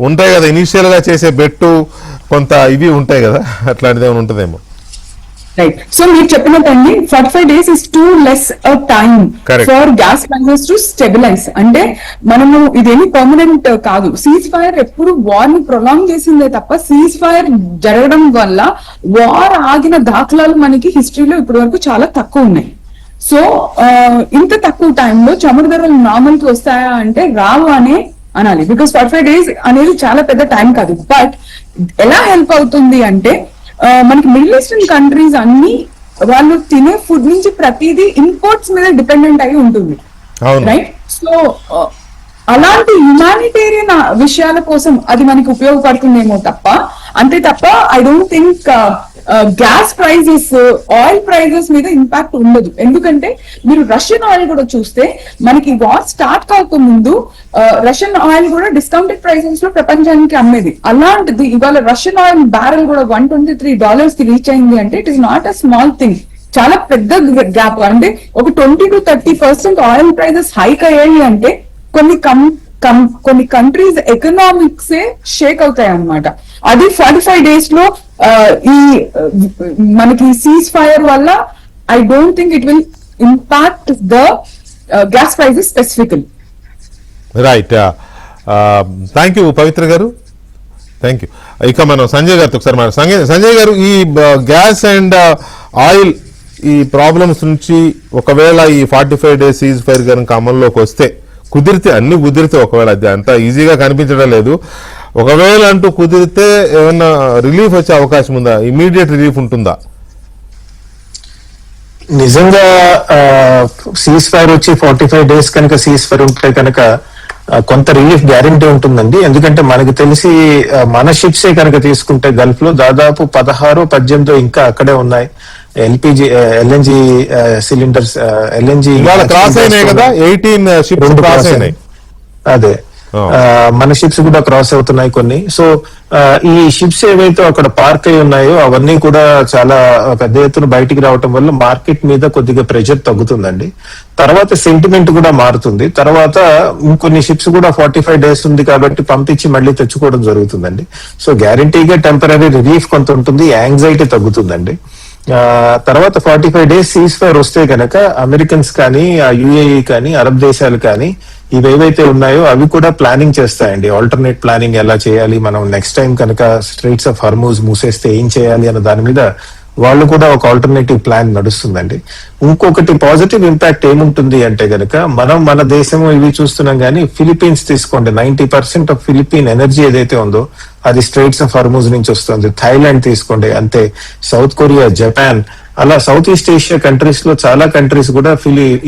ఉంటాయి కదా, ఇనిషియల్ గా చేసే బెట్టు కొంత ఇవి ఉంటాయి కదా, అట్లాంటిది ఏమైనా ఉంటుందేమో. రైట్. సో మీరు చెప్పినట్టండి 45 days is too less time for gas prices to stabilise. అంటే మనము ఇదేమి పర్మనెంట్ కాదు. సీజ్ ఫైర్ ఎప్పుడు వార్ ని ప్రొలాంగ్ చేసిందే తప్ప సీజ్ ఫైర్ జరగడం వల్ల వార్ ఆగిన దాఖలాలు మనకి హిస్టరీలో ఇప్పటి వరకు చాలా తక్కువ ఉన్నాయి. సో ఇంత తక్కువ టైంలో చమురు ధరలు నార్మల్ కి వస్తాయా అంటే రావు అనే అనాలి. బికాస్ 45 days అనేది చాలా పెద్ద టైం కాదు. బట్ ఎలా హెల్ప్ అవుతుంది అంటే మనకి మిడిల్ ఈస్టర్న్ కంట్రీస్ అన్ని వాళ్ళు తినే ఫుడ్ నుంచి ప్రతిదీ ఇంపోర్ట్స్ మీద డిపెండెంట్ అయి ఉంటుంది, రైట్? సో అలాంటి హ్యుమానిటేరియన్ విషయాల కోసం అది మనకి ఉపయోగపడుతుందేమో తప్ప, అంతే తప్ప I don't think gas prices oil prices మీద ఇంపాక్ట్ ఉండదు. ఎందుకంటే మీరు రష్యన్ ఆయిల్ కూడా చూస్తే మనకి వార్ స్టార్ట్ కాకముందు రష్యన్ ఆయిల్ కూడా డిస్కౌంటెడ్ ప్రైసెస్ లో ప్రపంచానికి అమ్మేది. అలాంటిది ఇవాళ రష్యన్ ఆయిల్ బ్యారెల్ కూడా $123 కి రీచ్ అయింది అంటే it is not a small thing. చాలా పెద్ద గ్యాప్. అంటే ఒక 20 to 30% ఆయిల్ ప్రైజెస్ హైక్ అయ్యాయి అంటే కొన్ని కంట్రీస్ ఎకనామిక్స్ షేక్ అవుతాయి అన్నమాట. అది 45 days లో ఈ మనకి సీజ్ ఫైర్ వల్ల I don't think it will impact the gas prices specifically. Right. Thank you Pavitra garu, thank you. ఇక మనం సంజయ్ గారితో ఒకసారి మనం సంజయ్ గారు, ఈ గ్యాస్ అండ్ ఆయిల్ ఈ ప్రాబ్లమ్స్ నుంచి ఒకవేళ ఈ 45 days సీజ్ ఫైర్ కనుక అమల్లోకి వస్తే అన్ని కుదిరితే ఒకవేళ అది అంత ఈజీగా కనిపించడం లేదు, ఒకవేళ అంటూ కుదిరితే ఏమన్నా రిలీఫ్ వచ్చే అవకాశం ఉందా? ఇమీడియట్ రిలీఫ్ ఉంటుందా? నిజంగా సీజ్ ఫైర్ వచ్చి 45 days కనుక సీజ్ ఫైర్ ఉంటే కనుక కొంత రిలీఫ్ గ్యారంటీ ఉంటుందండి. ఎందుకంటే మనకి తెలిసి మన షిప్సే కనుక తీసుకుంటే గల్ఫ్ లో దాదాపు 16-18 ఇంకా అక్కడే ఉన్నాయి. ఎల్ఎన్జి సిలిండర్స్ ఎల్ఎన్జి క్రాస్ అయినాయి కదా, 18 షిప్స్ క్రాస్ అయినాయి. అదే మన షిప్స్ కూడా క్రాస్ అవుతున్నాయి కొన్ని. సో ఈ షిప్స్ ఏవైతే అక్కడ పార్క్ అయి ఉన్నాయో అవన్నీ కూడా చాలా పెద్ద ఎత్తున బయటికి రావటం వల్ల మార్కెట్ మీద కొద్దిగా ప్రెషర్ తగ్గుతుందండి. తర్వాత సెంటిమెంట్ కూడా మారుతుంది. తర్వాత ఇంకొన్ని షిప్స్ కూడా 45 days ఉంది కాబట్టి పంపించి మళ్ళీ తెచ్చుకోవడం జరుగుతుందండి. సో గ్యారంటీగా టెంపరీ రిలీఫ్ కొంత ఉంటుంది, యాంగ్జైటీ తగ్గుతుందండి. తర్వాత 45 days సీజ్ ఫైర్ వస్తే కనుక అమెరికన్స్ కానీ యుఏఈ కానీ అరబ్ దేశాలు కానీ ఇవేవైతే ఉన్నాయో అవి కూడా ప్లానింగ్ చేస్తాయండి. ఆల్టర్నేట్ ప్లానింగ్ ఎలా చేయాలి, మనం నెక్స్ట్ టైం కనుక స్ట్రైట్స్ ఆఫ్ హార్ముజ్ మూసేస్తే ఏం చేయాలి అన్న దాని మీద వాళ్ళు కూడా ఒక ఆల్టర్నేటివ్ ప్లాన్ నడుస్తుందండి. ఇంకొకటి పాజిటివ్ ఇంపాక్ట్ ఏముంటుంది అంటే గనక మనం మన దేశము ఇవి చూస్తున్నాం కానీ ఫిలిప్పీన్స్ తీసుకోండి, 90% ఆఫ్ ఫిలిప్పీన్ ఎనర్జీ ఏదైతే ఉందో అది స్ట్రైట్స్ ఆఫ్ హార్ముజ్ నుంచి వస్తుంది. థాయిలాండ్ తీసుకోండి అంతే, సౌత్ కొరియా, జపాన్, అలా సౌత్ ఈస్ట్ ఏషియా కంట్రీస్ లో చాలా కంట్రీస్ కూడా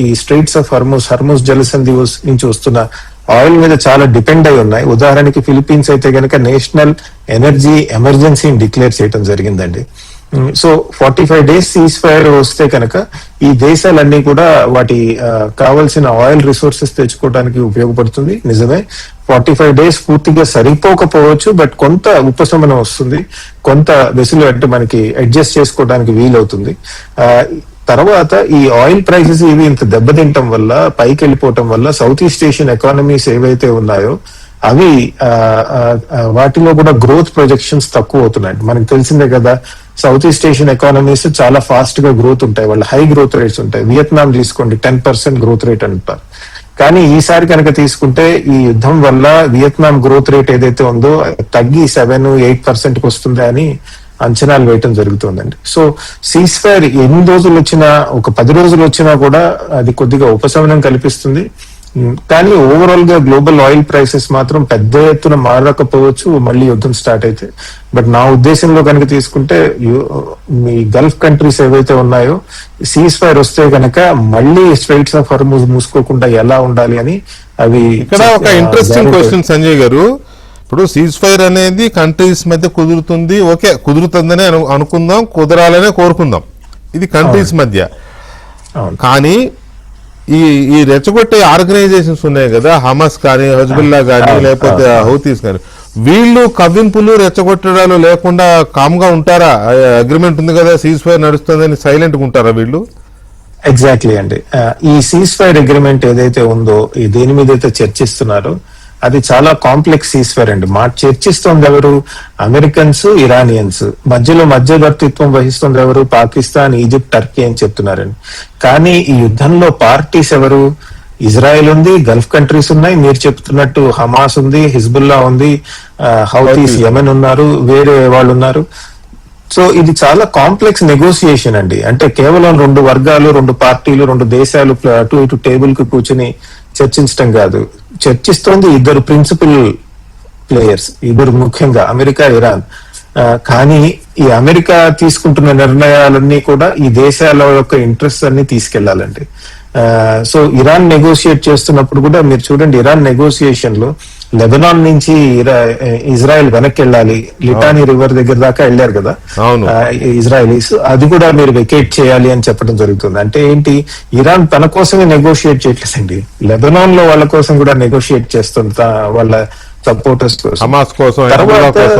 ఈ స్ట్రైట్స్ ఆఫ్ హర్ముజ్ జలసంధి నుంచి వస్తున్న ఆయిల్ మీద చాలా డిపెండ్ అయి ఉన్నాయి. ఉదాహరణకి ఫిలిప్పీన్స్ అయితే గనక నేషనల్ ఎనర్జీ ఎమర్జెన్సీని డిక్లేర్ చేయడం జరిగిందండి. సో 45 days సీజ్ ఫైర్ వస్తే కనుక ఈ దేశాలన్నీ కూడా వాటి కావాల్సిన ఆయిల్ రిసోర్సెస్ తెచ్చుకోవడానికి ఉపయోగపడుతుంది. నిజమే 45 days పూర్తిగా సరిపోకపోవచ్చు, బట్ కొంత ఉపశమనం వస్తుంది, కొంత వెసులు అంటే మనకి అడ్జస్ట్ చేసుకోవడానికి వీలవుతుంది. తర్వాత ఈ ఆయిల్ ప్రైసెస్ ఇవి ఇంత దెబ్బతింటం వల్ల, పైకి వెళ్ళిపోవటం వల్ల సౌత్ ఈస్ట్ ఏషియన్ ఎకానమీస్ ఏవైతే ఉన్నాయో అవి వాటిలో కూడా గ్రోత్ ప్రొజెక్షన్స్ తక్కువ అవుతున్నాయి. మనకు తెలిసిందే కదా, సౌత్ ఈస్ట్ ఏషియన్ ఎకానమీస్ చాలా ఫాస్ట్ గా గ్రోత్ ఉంటాయి, వాళ్ళ హై గ్రోత్ రేట్స్ ఉంటాయి. వియత్నాం తీసుకోండి 10% గ్రోత్ రేట్ అంటారు. కానీ ఈసారి కనుక తీసుకుంటే ఈ యుద్ధం వల్ల వియత్నాం గ్రోత్ రేట్ ఏదైతే ఉందో తగ్గి 7-8% వస్తుంది అని అంచనాలు వేయటం జరుగుతుందండి. సో సీజ్ ఫైర్ ఎన్ని రోజులు వచ్చినా, ఒక 10 రోజులు వచ్చినా కూడా అది కొద్దిగా ఉపశమనం కల్పిస్తుంది. కానీ ఓవరాల్ గా గ్లోబల్ ఆయిల్ ప్రైసెస్ మాత్రం పెద్ద ఎత్తున మారకపోవచ్చు మళ్ళీ యుద్ధం స్టార్ట్ అయితే. బట్ నా ఉద్దేశంలో కనుక తీసుకుంటే మీ గల్ఫ్ కంట్రీస్ ఏవైతే ఉన్నాయో సీజ్ ఫైర్ వస్తే కనుక మళ్ళీ స్ట్రైట్స్ ఆఫ్ హార్మూజ్ మూసుకోకుండా ఎలా ఉండాలి అని అవి. ఇక్కడ ఒక ఇంట్రెస్టింగ్ క్వశ్చన్ సంజయ్ గారు, ఇప్పుడు సీజ్ ఫైర్ అనేది కంట్రీస్ మధ్య కుదురుతుంది, ఓకే కుదురుతుందని అనుకుందాం, కుదరాలనే కోరుకుందాం, ఇది కంట్రీస్ మధ్య. కానీ ఈ రెచ్చగొట్టే ఆర్గనైజేషన్స్ ఉన్నాయి కదా, హమాస్ కానీ, హజ్బుల్లా కానీ, లేకపోతే హౌతీస్ కానీ, వీళ్ళు కవ్వింపులు రెచ్చగొట్టడాలు లేకుండా కామ్ గా ఉంటారా? అగ్రిమెంట్ ఉంది కదా, సీజ్ ఫైర్ నడుస్తుందని సైలెంట్ గా ఉంటారా వీళ్ళు? ఎగ్జాక్ట్లీ అండి. ఈ సీజ్ ఫైర్ అగ్రిమెంట్ ఏదైతే ఉందో, దేని మీద అయితే చర్చిస్తున్నారో అది చాలా కాంప్లెక్స్ సీజ్ ఫైర్ అండి. చర్చిస్తోంది ఎవరు? Americans, Iranians. మధ్యలో మధ్యవర్తిత్వం వహిస్తుంది ఎవరు? పాకిస్తాన్, ఈజిప్ట్, టర్కీ అని చెప్తున్నారండి. కానీ ఈ యుద్ధంలో పార్టీస్ ఎవరు? ఇజ్రాయెల్ ఉంది, గల్ఫ్ కంట్రీస్ ఉన్నాయి, మీరు చెప్తున్నట్టు హమాస్ ఉంది, హిజ్బుల్లా ఉంది, హౌతీస్ యెమెన్ ఉన్నారు, వేరే వాళ్ళు ఉన్నారు. సో ఇది చాలా కాంప్లెక్స్ నెగోసియేషన్ అండి. అంటే కేవలం 2 వర్గాలు, 2 పార్టీలు, 2 దేశాలు అటు ఇటు టేబుల్ కు కూర్చుని చర్చించడం కాదు. చర్చిస్తోంది 2 ప్రిన్సిపల్ ప్లేయర్స్, 2 ముఖ్యంగా అమెరికా, ఇరాన్. కానీ ఈ అమెరికా తీసుకుంటున్న నిర్ణయాలన్నీ కూడా ఈ దేశాల యొక్క ఇంట్రెస్ట్ అన్ని తీసుకెళ్లాలండి. సో ఇరాన్ నెగోషియేట్ చేస్తున్నప్పుడు కూడా మీరు చూడండి, ఇరాన్ నెగోషియేషన్ లో లెబనాన్ నుంచి ఇజ్రాయెల్ వెనక్కి వెళ్ళాలి, లిటానీ రివర్ దగ్గర దాకా వెళ్ళారు కదా ఇజ్రాయలీస్, అది కూడా మీరు వెకేట్ చేయాలి అని చెప్పడం జరుగుతుంది. అంటే ఏంటి, ఇరాన్ తన కోసమే నెగోషియేట్ చేయట్లేదండి, లెబనాన్ లో వాళ్ళ కోసం కూడా నెగోషియేట్ చేస్తుంది, వాళ్ళ సపోర్టర్స్ కోసం, హమాస్ కోసం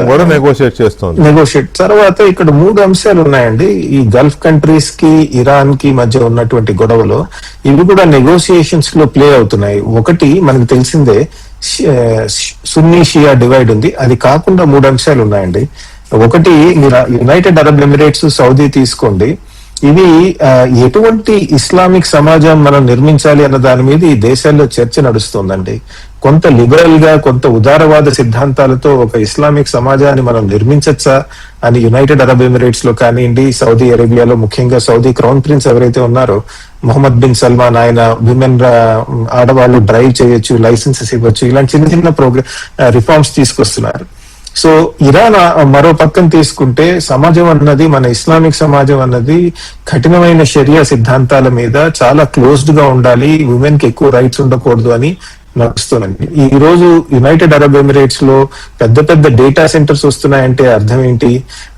కూడా నెగోషియేట్ చేస్తుంది. నెగోషియేట్ తర్వాత ఇక్కడ 3 అంశాలు ఉన్నాయండి. ఈ గల్ఫ్ కంట్రీస్ కి, ఇరాన్ కి మధ్య ఉన్నటువంటి గొడవలో ఇవి కూడా నెగోషియేషన్స్ లో ప్లే అవుతున్నాయి. ఒకటి మనకు తెలిసిందే, సున్నీ షియా డివైడ్ ఉంది. అది కాకుండా 3 అంశాలు ఉన్నాయండి. ఒకటి మీరు యునైటెడ్ అరబ్ ఎమిరేట్స్, సౌదీ తీసుకోండి. ఇవి ఎటువంటి ఇస్లామిక్ సమాజం మనం నిర్మించాలి అన్న దాని మీద ఈ దేశాల్లో చర్చ నడుస్తుందండి. కొంత లిబరల్ గా, కొంత ఉదారవాద సిద్ధాంతాలతో ఒక ఇస్లామిక్ సమాజాన్ని మనం నిర్మించచ్చా అని యునైటెడ్ అరబ్ ఎమిరేట్స్ లో కానివ్వండి, సౌదీ అరేబియాలో ముఖ్యంగా సౌదీ క్రౌన్ ప్రిన్స్ ఎవరైతే ఉన్నారో మొహమ్మద్ బిన్ సల్మాన్, ఆయన విమెన్, ఆడవాళ్ళు డ్రైవ్ చేయొచ్చు, లైసెన్సెస్ ఇవ్వచ్చు, ఇలాంటి చిన్న చిన్న రిఫార్మ్స్ తీసుకొస్తున్నారు. సో ఇరాన్ మరో పక్కన తీసుకుంటే సమాజం అన్నది, మన ఇస్లామిక్ సమాజం అన్నది కఠినమైన షరియా సిద్ధాంతాల మీద చాలా క్లోజ్డ్ గా ఉండాలి, ఉమెన్ కి ఎక్కువ రైట్స్ ఉండకూడదు అని నడుస్తుందండి. ఈ రోజు యునైటెడ్ అరబ్ ఎమిరేట్స్ లో పెద్ద పెద్ద డేటా సెంటర్స్ వస్తున్నాయంటే అర్థం ఏంటి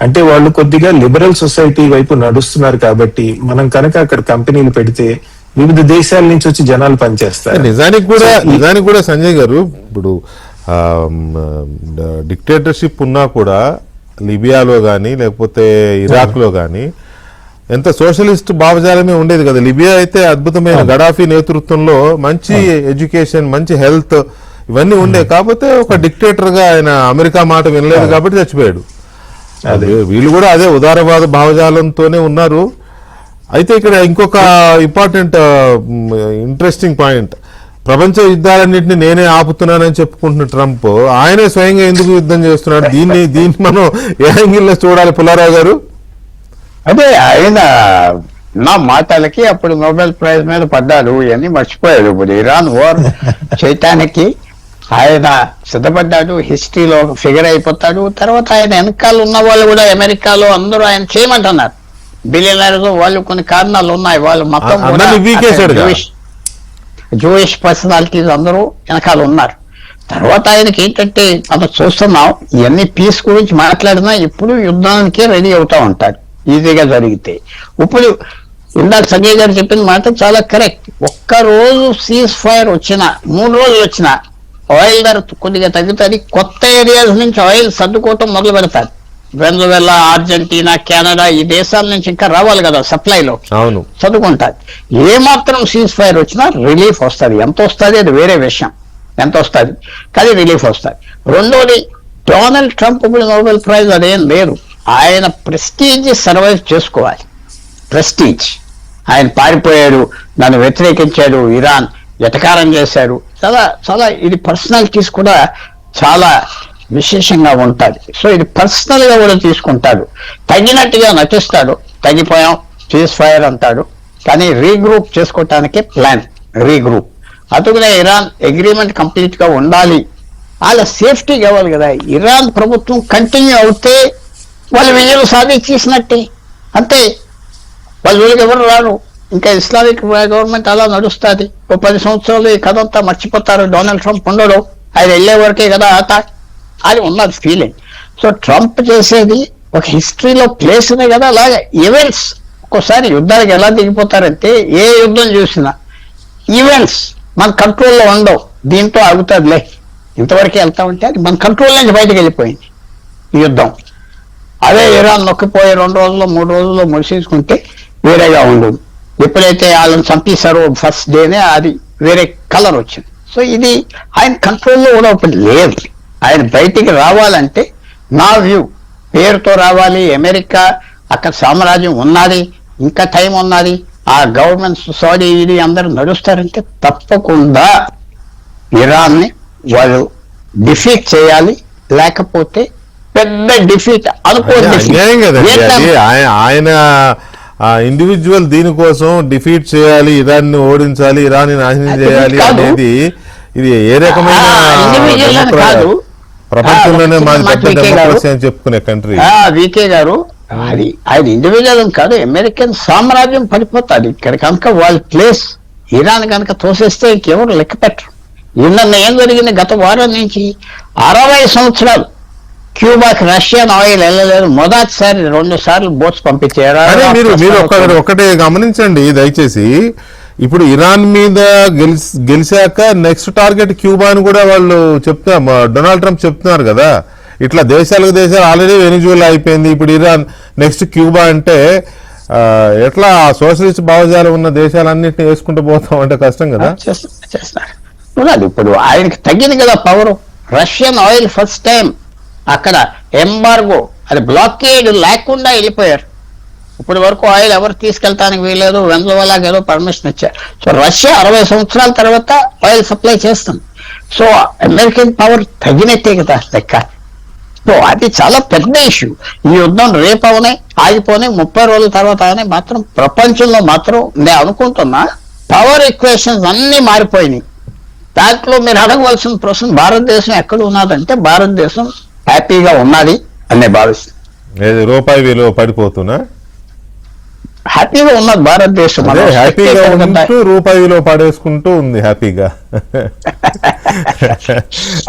అంటే, వాళ్ళు కొద్దిగా లిబరల్ సొసైటీ వైపు నడుస్తున్నారు. కాబట్టి మనం కనుక అక్కడ కంపెనీలు పెడితే వివిధ దేశాల నుంచి వచ్చి జనాలు పనిచేస్తారు. నిజానికి కూడా సంజయ్ గారు, ఇప్పుడు డిక్టేటర్షిప్ ఉన్నా కూడా లిబియాలో కానీ లేకపోతే ఇరాక్లో కానీ ఎంత సోషలిస్ట్ భావజాలమే ఉండేది కదా. లిబియా అయితే అద్భుతమైన గడాఫీ నేతృత్వంలో మంచి ఎడ్యుకేషన్, మంచి హెల్త్ ఇవన్నీ ఉండే. కాకపోతే ఒక డిక్టేటర్ గా ఆయన అమెరికా మాట వినలేదు కాబట్టి చచ్చిపోయాడు. వీళ్ళు కూడా అదే ఉదారవాద భావజాలంతోనే ఉన్నారు. అయితే ఇక్కడ ఇంకొక ఇంపార్టెంట్ ఇంట్రెస్టింగ్ పాయింట్, ప్రపంచ యుద్ధాలన్నింటినీ నేనే ఆపుతున్నానని చెప్పుకుంటున్న ట్రంప్ ఆయనే స్వయంగా ఎందుకు యుద్ధం చేస్తున్నాడు? దీన్ని మనం ఏ యాంగిల్లో చూడాలి పుల్లారావు గారు? అదే ఆయన నా మాటలకి అప్పుడు నోబెల్ ప్రైజ్ మీద పడ్డారు, ఇవన్నీ మర్చిపోయాడు. ఇప్పుడు ఇరాన్ వార్ చేయటానికి ఆయన సిద్ధపడ్డాడు, హిస్టరీలో ఫిగర్ అయిపోతాడు. తర్వాత ఆయన వెనకాల ఉన్న వాళ్ళు కూడా అమెరికాలో అందరూ ఆయన చేయమంటున్నారు, బిలియనర్స్ వాళ్ళు. కొన్ని కారణాలు ఉన్నాయి, వాళ్ళు మొత్తం జూయిష్ పర్సనాలిటీస్ అందరూ వెనకాల ఉన్నారు. తర్వాత ఆయనకి ఏంటంటే మనం చూస్తున్నాం, ఇవన్నీ పీస్ గురించి మాట్లాడినా ఇప్పుడు యుద్ధానికే రెడీ అవుతా ఉంటాడు. ఈజీగా జరిగితే. ఇప్పుడు ఇందాక సంజయ్ గారు చెప్పిన మాట చాలా కరెక్ట్. ఒక్క రోజు సీజ్ ఫైర్ వచ్చినా, 3 రోజులు వచ్చినా ఆయిల్ ధర కొద్దిగా తగ్గుతుంది. కొత్త ఏరియాస్ నుంచి ఆయిల్ సర్దుకోవటం మొదలు పెడతారు. వెనజువెలా, అర్జెంటీనా, కెనడా ఈ దేశాల నుంచి ఇంకా రావాలి కదా సప్లైలో, అవును. చదువుకుంటారు. ఏ మాత్రం సీజ్ ఫైర్ వచ్చినా రిలీఫ్ వస్తుంది. ఎంత వస్తుంది అది వేరే విషయం, ఎంత వస్తుంది కానీ రిలీఫ్ వస్తుంది. రెండోది, డొనాల్డ్ ట్రంప్ ఇప్పుడు నోబెల్ ప్రైజ్ అదేం లేదు. ఆయన ప్రెస్టీజ్ సర్వైవ్ చేసుకోవాలి. ప్రెస్టీజ్, ఆయన పారిపోయాడు, నన్ను వ్యతిరేకించాడు, ఇరాన్ ఎటకారం చేశాడు, చాలా చాలా ఇది పర్సనాలిటీస్ కూడా చాలా విశేషంగా ఉంటుంది. సో ఇది పర్సనల్ గా కూడా తీసుకుంటాడు. తగినట్టుగా నటిస్తాడు, తగ్గిపోయాం సీజ్ ఫైర్ అంటాడు, కానీ రీగ్రూప్ చేసుకోవటానికి ప్లాన్, రీగ్రూప్. అందుకనే ఇరాన్ అగ్రిమెంట్ కంప్లీట్ గా ఉండాలి, వాళ్ళ సేఫ్టీ కావాలి కదా. ఇరాన్ ప్రభుత్వం కంటిన్యూ అవుతే వాళ్ళు విజయం సాధించేసినట్టే, అంతే. వాళ్ళు వీళ్ళకి ఎవరు రారు. ఇంకా ఇస్లామిక్ గవర్నమెంట్ అలా నడుస్తుంది. 10 సంవత్సరాలు ఈ కథ అంతా మర్చిపోతారు. డొనాల్డ్ ట్రంప్ ఉండడు, ఆయన వెళ్ళే వరకే కదా ఆట అని ఉన్నది ఫీలింగ్. సో ట్రంప్ చేసేది ఒక హిస్టరీలో ప్లేస్ ఉన్నాయి కదా, అలాగే ఈవెంట్స్. ఒక్కోసారి యుద్ధానికి ఎలా దిగిపోతారంటే, ఏ యుద్ధం చూసినా ఈవెంట్స్ మన కంట్రోల్లో ఉండవు. దీంతో ఆగుతుందిలే, ఇంతవరకే వెళ్తా ఉంటే అది మన కంట్రోల్ నుంచి బయటకు వెళ్ళిపోయింది ఈ యుద్ధం. అదే ఇరాన్ నొక్కిపోయి 2 రోజుల్లో 3 రోజుల్లో ముడిసేసుకుంటే వేరేగా ఉండదు. ఎప్పుడైతే వాళ్ళని చంపేశారో ఫస్ట్ డేనే అది వేరే కలర్ వచ్చింది. సో ఇది ఆయన కంట్రోల్లో కూడా ఒకటి లేదు. ఆయన బయటికి రావాలంటే నా వ్యూ పేరుతో రావాలి. అమెరికా అక్కడ సామ్రాజ్యం ఉన్నది, ఇంకా టైం ఉన్నది. ఆ గవర్నమెంట్ సౌదీ ఇది అందరూ నడుస్తారంటే తప్పకుండా ఇరాన్ని వాళ్ళు డిఫీట్ చేయాలి. లేకపోతే పెద్ద డిఫీట్ అన్యాయం కదండి అది. ఆయన ఇండివిజువల్ దీనికోసం డిఫీట్ చేయాలి, ఇరాన్ ని ఓడించాలి, ఇరాన్ ని నాశనం చేయాలి అనేది ఇది ఏ రకమైన ప్రపంచంలోనే మాది పెద్ద డెమోక్రసీ అని చెప్పుకునే కంట్రీ. వికే గారు, అది ఆయన ఇండివిజువల్ కాదు, అమెరికన్ సామ్రాజ్యం పడిపోతుంది ఇక్కడ కనుక వాళ్ళ ప్లేస్. ఇరాన్ కనుక తోసేస్తే ఇంకెవరు లెక్క పెట్టరు. నిన్న ఏం జరిగింది, గత వారం నుంచి 60 సంవత్సరాలు క్యూబాకి రష్యన్ ఆయిల్ వెళ్ళలేదు. మొదటిసారి 2 సార్లు బోట్స్ పంపించారు. మీరు ఒకటే గమనించండి దయచేసి, ఇప్పుడు ఇరాన్ మీద గెలిచాక నెక్స్ట్ టార్గెట్ క్యూబా అని కూడా వాళ్ళు డొనాల్డ్ ట్రంప్ చెప్తున్నారు కదా. ఇట్లా దేశాలకు దేశాలు ఆల్రెడీ వెనిజువెలా అయిపోయింది, ఇప్పుడు ఇరాన్ నెక్స్ట్ క్యూబా అంటే ఎట్లా సోషలిస్ట్ భావజాలం ఉన్న దేశాలన్నింటినీ వేసుకుంటూ పోతాం అంటే కష్టం కదా. చేస్తున్నారు ఇప్పుడు ఆయనకి తగ్గింది కదా power. Russian oil first time అక్కడ ఎంబార్గో, అది బ్లాకేడ్ లేకుండా వెళ్ళిపోయారు. ఇప్పటి వరకు ఆయిల్ ఎవరు తీసుకెళ్తానికి వీలేదు, వెనజువెలాకి ఏదో పర్మిషన్ ఇచ్చారు. సో రష్యా 60 సంవత్సరాల తర్వాత ఆయిల్ సప్లై చేస్తుంది. సో అమెరికన్ పవర్ తగ్గినట్టే కదా లెక్క. సో అది చాలా పెద్ద ఇష్యూ. ఈ యుద్ధం రేపు అవనే ఆగిపోనే 30 రోజుల తర్వాత అవనే మాత్రం ప్రపంచంలో మాత్రం నేను అనుకుంటున్నా పవర్ ఈక్వేషన్స్ అన్ని మారిపోయినాయి. దాంట్లో మీరు అడగవలసిన ప్రశ్న, భారతదేశం ఎక్కడ ఉన్నదంటే భారతదేశం హ్యాపీగా ఉన్నది అనే భావిస్తుంది. రూపాయి విలువ పడిపోతున్నా హ్యాపీగా ఉన్నది భారతదేశం, హ్యాపీగా ఉంటూ రూపాయి విలువ పడేసుకుంటూ ఉంది హ్యాపీగా.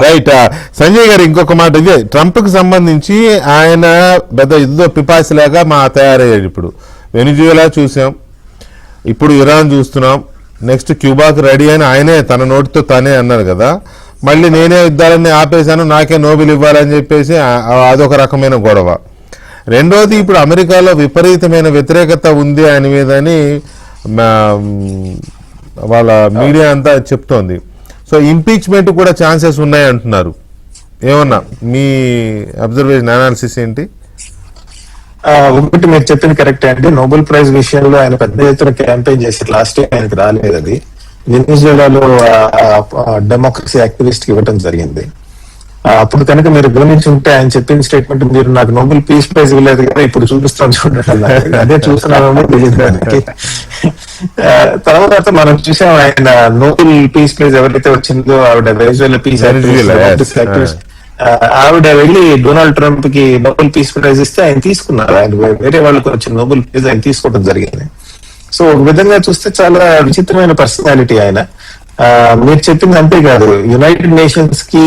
రైట్. సంజయ్ గారు ఇంకొక మాట, ఇదే ట్రంప్ కి సంబంధించి ఆయన పెద్ద యుద్ధ పిపాసిలాగా తయారయ్యాడు. ఇప్పుడు వెనిజువెలా చూసాం, ఇప్పుడు ఇరాన్ చూస్తున్నాం, నెక్స్ట్ క్యూబాకి రెడీ అని ఆయనే తన నోటితో తానే అన్నారు కదా. మళ్ళీ నేనే యుద్ధాలన్నీ ఆపేశాను, నాకే నోబెల్ ఇవ్వాలని చెప్పేసి అదొక రకమైన గొడవ. రెండోది, ఇప్పుడు అమెరికాలో విపరీతమైన వ్యతిరేకత ఉంది ఆయన మీద అని వాళ్ళ మీడియా అంతా చెప్తోంది. సో ఇంపీచ్మెంట్ కూడా ఛాన్సెస్ ఉన్నాయి అంటున్నారు. ఏమన్నా మీ అబ్జర్వేషన్, అనాలిసిస్ ఏంటి? ఒకటి మీరు చెప్పింది కరెక్ట్ అండి. నోబెల్ ప్రైజ్ విషయంలో ఆయన పెద్ద ఎత్తున క్యాంపెయిన్ చేసి లాస్ట్ టైం ఆయనకి రాలేదు. అది వెనిజువెలాలో డెమోక్రసీ యాక్టివిస్ట్ కి ఇవ్వడం జరిగింది. అప్పుడు కనుక మీరు గమనించి ఉంటే ఆయన చెప్పిన స్టేట్మెంట్, మీరు నాకు నోబెల్ పీస్ ప్రైజ్ ఇవ్వలేదు కదా, ఇప్పుడు చూపిస్తాను చూడండి, అదే చూస్తున్నామో తెలియదు దానికి. తర్వాత మనం చూసాం ఆయన నోబెల్ పీస్ ప్రైజ్ ఎవరైతే వచ్చిందో ఆవిడ వెనిజువెలా పీస్ యాక్టివిస్ట్, ఆవిడ వెళ్ళి డొనాల్డ్ ట్రంప్ కి నోబెల్ పీస్ ప్రైజ్ ఇస్తే ఆయన తీసుకున్నారు. ఆయన వేరే వాళ్ళకి వచ్చిన నోబెల్ ప్రైజ్ ఆయన తీసుకోవడం జరిగింది. సో ఒక విధంగా చూస్తే చాలా విచిత్రమైన పర్సనాలిటీ ఆయన. మీరు చెప్పింది అంతేకాదు, యునైటెడ్ నేషన్స్ కి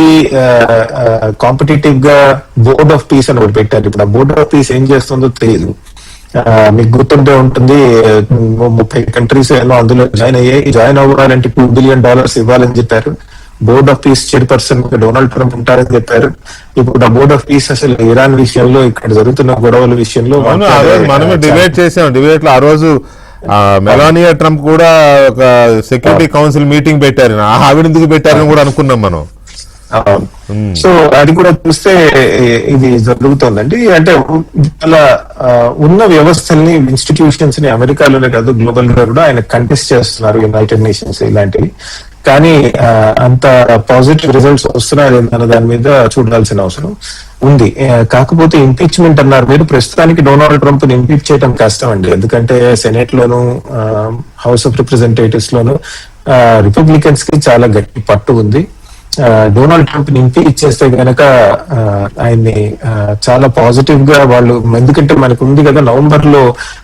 కాంపిటేటివ్ గా బోర్డ్ ఆఫ్ పీస్ అని ఒకటి పెట్టారు. ఇప్పుడు ఆ బోర్డ్ ఆఫ్ పీస్ ఏం చేస్తుందో తెలియదు. మీకు గుర్తుంటే ఉంటుంది 30 కంట్రీస్ ఏమో అందులో జాయిన్ అవ్వాలంటే $2 బిలియన్ ఇవ్వాలని చెప్పారు. Board of piece chairperson Donald Trump ఉంటారని చెప్పారు. ఇప్పుడు ఆ బోర్డ్ ఆఫ్ పీస్ అసలు ఇరాన్ విషయంలో, ఇక్కడ జరుగుతున్న గొడవల విషయంలో మనమే డిబేట్ చేసాం. డిబేట్ లో ఆ రోజు మెలానియా ట్రంప్ కూడా ఒక సెక్యూరిటీ కౌన్సిల్ మీటింగ్ పెట్టారు. ఆవిడ ఎందుకు పెట్టారని కూడా అనుకున్నాం మనం. సో అది కూడా చూస్తే ఇది జరుగుతోందండి. అంటే అలా ఉన్న వ్యవస్థల్ని, ఇన్స్టిట్యూషన్స్ ని అమెరికాలోనే కాదు గ్లోబల్ గా కూడా ఆయన కంటెస్ట్ చేస్తున్నారు, యునైటెడ్ నేషన్స్ ఇలాంటివి. కానీ అంత పాజిటివ్ రిజల్ట్స్ వస్తున్నాయి అన్న దాని మీద చూడాల్సిన అవసరం ఉంది. కాకపోతే ఇంపీచ్మెంట్ అన్నారు మీరు. ప్రస్తుతానికి డొనాల్డ్ ట్రంప్ ని ఇంపీచ్ చేయడం కష్టం అండి. ఎందుకంటే senate loan, house of representatives loan Republicans కి చాలా గట్టి పట్టు ఉంది. డొనాల్డ్ ట్రంప్ ని ఇంపీచ్ చేస్తే గనక ఆయన్ని చాలా పాజిటివ్ గా వాళ్ళు, ఎందుకంటే మనకు ఉంది కదా నవంబర్ లో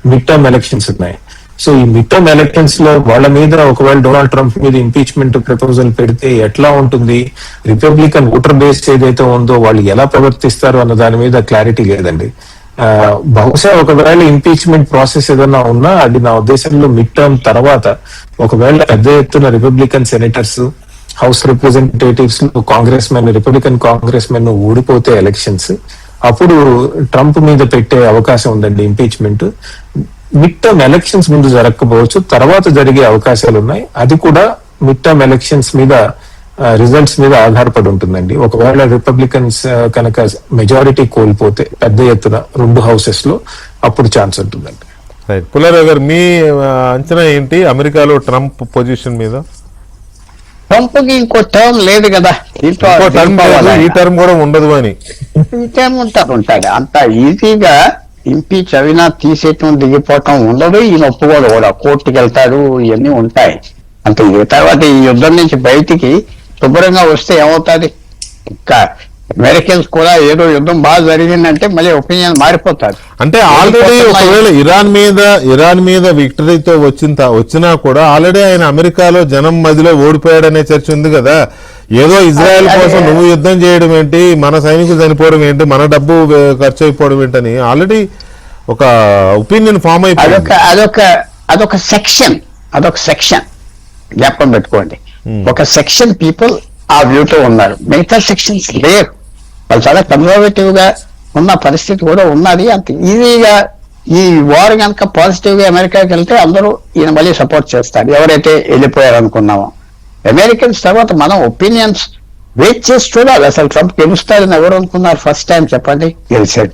మిడ్ టర్మ్ ఎలక్షన్స్ ఉన్నాయి. సో ఈ మిడ్ టర్మ్ ఎలక్షన్స్ లో వాళ్ళ మీద ఒకవేళ డొనాల్డ్ ట్రంప్ మీద ఇంపీచ్మెంట్ ప్రపోజల్ పెడితే ఎట్లా ఉంటుంది, రిపబ్లికన్ ఓటర్ బేస్ ఏదైతే ఉందో వాళ్ళు ఎలా ప్రవర్తిస్తారు అన్న దాని మీద క్లారిటీ లేదండి. బహుశా ఒకవేళ ఇంపీచ్మెంట్ ప్రాసెస్ ఏదన్నా ఉన్నా అది నా ఉద్దేశంలో మిడ్ టర్మ్ తర్వాత, ఒకవేళ పెద్ద ఎత్తున Republican senators, house representatives Congress men, Republican Congress men ఓడిపోతే ఎలక్షన్స్, అప్పుడు ట్రంప్ మీద పెట్టే అవకాశం ఉందండి ఇంపీచ్మెంట్. మిడ్ టర్మ్ ఎలక్షన్స్ ముందు జరగకపోవచ్చు, తర్వాత జరిగే అవకాశాలు ఉన్నాయి. అది కూడా మిడ్ టర్మ్ ఎలక్షన్స్ మీద, రిజల్ట్స్ మీద ఆధారపడి ఉంటుందండి. ఒకవేళ రిపబ్లికన్స్ కనుక మెజారిటీ కోల్పోతే పెద్ద ఎత్తున 2 హౌసెస్ లో, అప్పుడు ఛాన్స్ ఉంటుందండి. పుల్లారావు గారు, మీ అంచనా ఏంటి అమెరికాలో ట్రంప్ పొజిషన్ మీద? ట్రంప్ కి ఇంకో టర్మ్ లేదు కదా, ఈ టర్మ్ కూడా ఉండదు అని. ఈ టర్మ్ ఉంటాడు. అంత ఈజీగా ఇంపీచ్ అవినా తీసేయటం, దిగిపోవటం ఉండదు. ఈయన ఒప్పుకోడు కూడా, కోర్టుకి వెళ్తాడు, ఇవన్నీ ఉంటాయి. అంత తర్వాత ఈ యుద్ధం నుంచి బయటికి శుభ్రంగా వస్తే ఏమవుతుంది, ఇంకా అమెరికన్స్ కూడా ఏదో యుద్ధం బాగా జరిగిందంటే మళ్ళీ ఒపీనియన్ మారిపోతారు. అంటే ఆల్రెడీ ఒకవేళ ఇరాన్ మీద విక్టరీతో వచ్చినా కూడా ఆల్రెడీ ఆయన అమెరికాలో జనం మధ్యలో ఓడిపోయాడనే చర్చ ఉంది కదా. ఏదో ఇజ్రాయెల్ కోసం నువ్వు యుద్ధం చేయడం ఏంటి, మన సైనికులు చనిపోవడం ఏంటి, మన డబ్బు ఖర్చు అయిపోవడం ఏంటని ఆల్రెడీ ఒక ఒపీనియన్ ఫామ్ అయిపోయింది. అదొక సెక్షన్ జ్ఞాపకం పెట్టుకోండి. ఒక సెక్షన్ పీపుల్ ఆ వ్యూతో ఉన్నారు, మిగతా సెక్షన్స్ లేరు. వాళ్ళు చాలా కన్జర్వేటివ్ గా ఉన్న పరిస్థితి కూడా ఉన్నది. అంత ఈజీగా ఈ వార్ కనుక పాజిటివ్ గా అమెరికాకి వెళ్తే అందరూ ఈయన మళ్ళీ సపోర్ట్ చేస్తారు, ఎవరైతే వెళ్ళిపోయారు అనుకున్నామో. అమెరికన్స్ తర్వాత మనం ఒపీనియన్స్ వెయిట్ చేసి చూడాలి. అసలు ట్రంప్ గెలుస్తాడని ఎవరు అనుకున్నారు ఫస్ట్ టైం చెప్పండి? గెలిచాడు,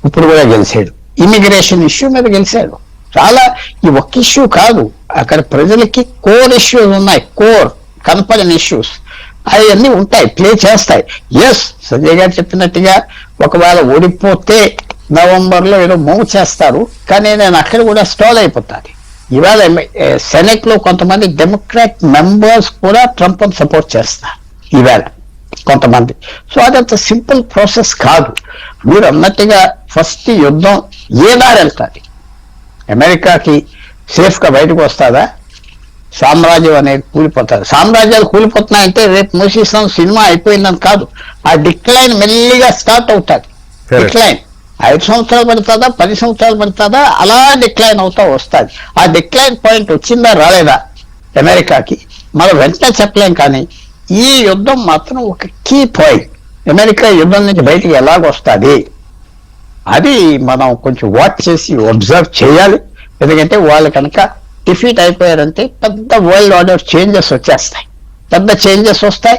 ఇప్పుడు కూడా గెలిచాడు. ఇమిగ్రేషన్ ఇష్యూ మీద గెలిచాడు. చాలా ఈ ఒక్క ఇష్యూ కాదు, అక్కడ ప్రజలకి కోర్ ఇష్యూస్ ఉన్నాయి, కోర్ కనపడని ఇష్యూస్ అవన్నీ ఉంటాయి, ప్లే చేస్తాయి. ఎస్, సంజయ్ గారు చెప్పినట్టుగా ఒకవేళ ఓడిపోతే నవంబర్ లో ఏదో మూవ్ చేస్తారు, కానీ నేను అక్కడ కూడా స్టాల్ అయిపోతాను. ఇవాళ సెనెట్ లో కొంతమంది డెమోక్రాట్ మెంబర్స్ కూడా ట్రంప్ సపోర్ట్ చేస్తారు ఇవాళ కొంతమంది. సో అదంత సింపుల్ ప్రాసెస్ కాదు. మీరు అన్నట్టుగా ఫస్ట్ యుద్ధం ఏ దారి వెళ్తుంది, అమెరికాకి సేఫ్ గా బయటకు వస్తుందా, సామ్రాజ్యం అనేది కూలిపోతుంది. సామ్రాజ్యాలు కూలిపోతున్నాయంటే రేపు మూసేస్తాం సినిమా అయిపోయిందని కాదు, ఆ డిక్లైన్ మెల్లిగా స్టార్ట్ అవుతుంది. డిక్లైన్ 5 సంవత్సరాలు పడుతుందా, 10 సంవత్సరాలు పడుతుందా, అలా డిక్లైన్ అవుతా వస్తుంది. ఆ డిక్లైన్ పాయింట్ వచ్చిందా రాలేదా అమెరికాకి మనం వెంటనే చెప్పలేం. కానీ ఈ యుద్ధం మాత్రం ఒక కీ పాయింట్. అమెరికా యుద్ధం నుంచి బయటికి ఎలాగొస్తుంది అది మనం కొంచెం వాచ్ చేసి అబ్జర్వ్ చేయాలి. ఎందుకంటే వాళ్ళు కనుక డిఫీట్ అయిపోయారంటే పెద్ద వరల్డ్ ఆర్డర్ చేంజెస్ వచ్చేస్తాయి, పెద్ద చేంజెస్ వస్తాయి.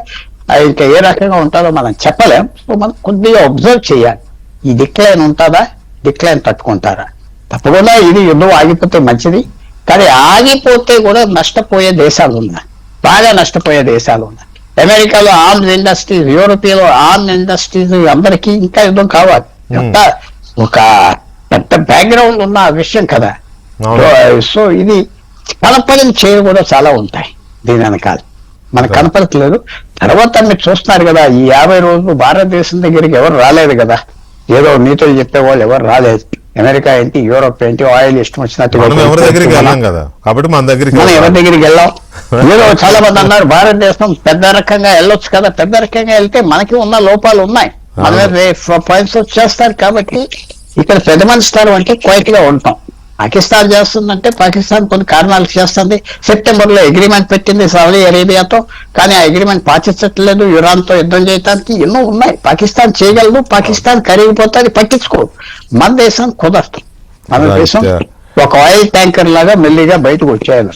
ఇంకా ఏ రకంగా ఉంటారో మనం చెప్పలేం. సో మనం కొద్దిగా అబ్జర్వ్ చేయాలి. ఈ డిక్లైన్ ఉంటుందా, డిక్లైన్ తట్టుకుంటారా? తప్పకుండా ఇది యుద్ధం ఆగిపోతే మంచిది, కానీ ఆగిపోతే కూడా నష్టపోయే దేశాలు ఉన్నాయి, బాగా నష్టపోయే దేశాలు ఉన్నాయి. అమెరికాలో ఆర్మ్స్ ఇండస్ట్రీస్, యూరోపియాలో ఆర్మ్స్ ఇండస్ట్రీస్, అందరికీ ఇంకా యుద్ధం కావాలి. అంతా ఒక పెద్ద బ్యాక్గ్రౌండ్ ఉన్న విషయం కదా. సో ఇది కనపడని చేయి కూడా చాలా ఉంటాయి దీని వెనకాల, మనకు కనపడట్లేదు. తర్వాత మీరు చూస్తున్నారు కదా, ఈ 50 రోజులు భారతదేశం దగ్గరికి ఎవరు రాలేదు కదా, ఏదో నీతులు చెప్పేవాళ్ళు ఎవరు రాలేదు. అమెరికా ఏంటి, యూరోప్ ఏంటి, ఆయిల్ ఇష్టం వచ్చినట్టుగా మనం ఎవరి దగ్గరికి వెళ్ళాం. ఏదో చాలా మంది అన్నారు భారతదేశం పెద్ద రకంగా వెళ్ళొచ్చు కదా. పెద్ద రకంగా వెళ్తే మనకి ఉన్న లోపాలు ఉన్నాయి, మన పాయింట్స్ చేస్తారు. కాబట్టి ఇక్కడ పెద్ద మనిషి స్థానం అంటే క్వైట్ గా ఉంటాం. పాకిస్తాన్ చేస్తుందంటే పాకిస్తాన్ కొన్ని కారణాలకు చేస్తుంది. సెప్టెంబర్ లో అగ్రిమెంట్ పెట్టింది సౌదీ అరేబియాతో, కానీ ఆ అగ్రిమెంట్ పాటించట్లేదు. ఇరాన్ తో యుద్ధం చేయడానికి ఎన్నో ఉన్నాయి. పాకిస్తాన్ చేయగలదు, పాకిస్తాన్ కరిగిపోతుంది, పట్టించుకోదు. మన దేశం కుదరదు. మన Right, దేశం yeah. ఒక ఆయిల్ ట్యాంకర్ లాగా మెల్లిగా బయటకు వచ్చేయాలి.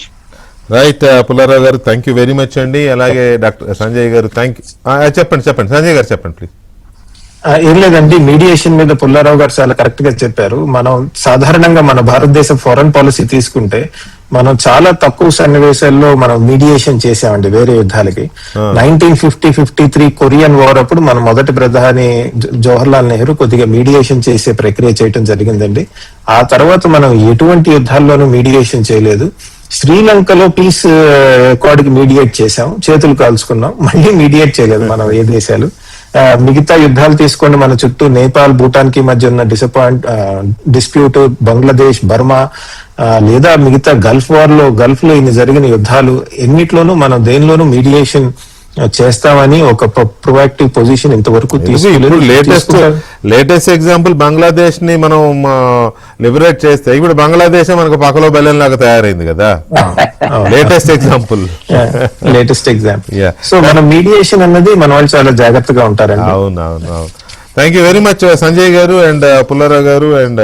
రైట్ పుల్లారావు గారు, థ్యాంక్ యూ వెరీ మచ్ అండి. అలాగే డాక్టర్ సంజయ్ గారు థ్యాంక్ యూ. చెప్పండి సంజయ్ గారు చెప్పండి ప్లీజ్. ఏం లేదండి, మీడియేషన్ మీద పుల్లారావు గారు చాలా కరెక్ట్ గా చెప్పారు. మనం సాధారణంగా మన భారతదేశ ఫారెన్ పాలసీ తీసుకుంటే మనం చాలా తక్కువ సన్నివేశాల్లో మనం మీడియేషన్ చేసామండి వేరే యుద్ధాలకి. 1953 కొరియన్ వార్ అప్పుడు మన మొదటి ప్రధాని జవహర్లాల్ నెహ్రూ కొద్దిగా మీడియేషన్ చేసే ప్రక్రియ చేయటం జరిగిందండి. ఆ తర్వాత మనం ఎటువంటి యుద్ధాల్లోనూ మీడియేషన్ చేయలేదు. శ్రీలంకలో పీస్ అకార్డ్ కి మీడియేట్ చేసాం, చేతులు కాల్చుకున్నాం, మళ్ళీ మీడియేట్ చేయలేదు మనం ఏ దేశాలు. మిగతా యుద్ధాలు తీసుకోండి, మన చుట్టూ నేపాల్ భూటాన్ కి మధ్య ఉన్న డిస్ప్యూట్, బంగ్లాదేశ్, బర్మా, లేదా మిగతా గల్ఫ్ లో ఇన్ని జరిగిన యుద్ధాలు ఎన్నిట్లోనూ మనం దేనిలోనూ మీడియేషన్ చేస్తామని ఒక ప్రొయాక్టివ్ పొజిషన్ ఇంతవరకు లేటెస్ట్ ఎగ్జాంపుల్ బంగ్లాదేశ్ ని మనం లిబరేట్ చేస్తే ఇప్పుడు బంగ్లాదేశ్ మనకు పక్కలో బెల్లం లాగా తయారైంది కదా. Latest example. Yeah. సో మన మీడియేషన్ అన్నది మన వాళ్ళు చాలా జాగ్రత్తగా ఉంటారండి. అవును. Thank you very much Sanjay గారు అండ్ పుల్లారావు గారు అండ్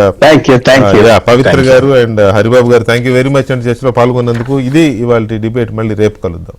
పవిత్ర గారు అండ్ హరిబాబు గారు. Thank you very much and చర్చలో పాల్గొన్నందుకు. ఇది ఇవాళ డిబేట్. మళ్ళీ రేపు కలుద్దాం.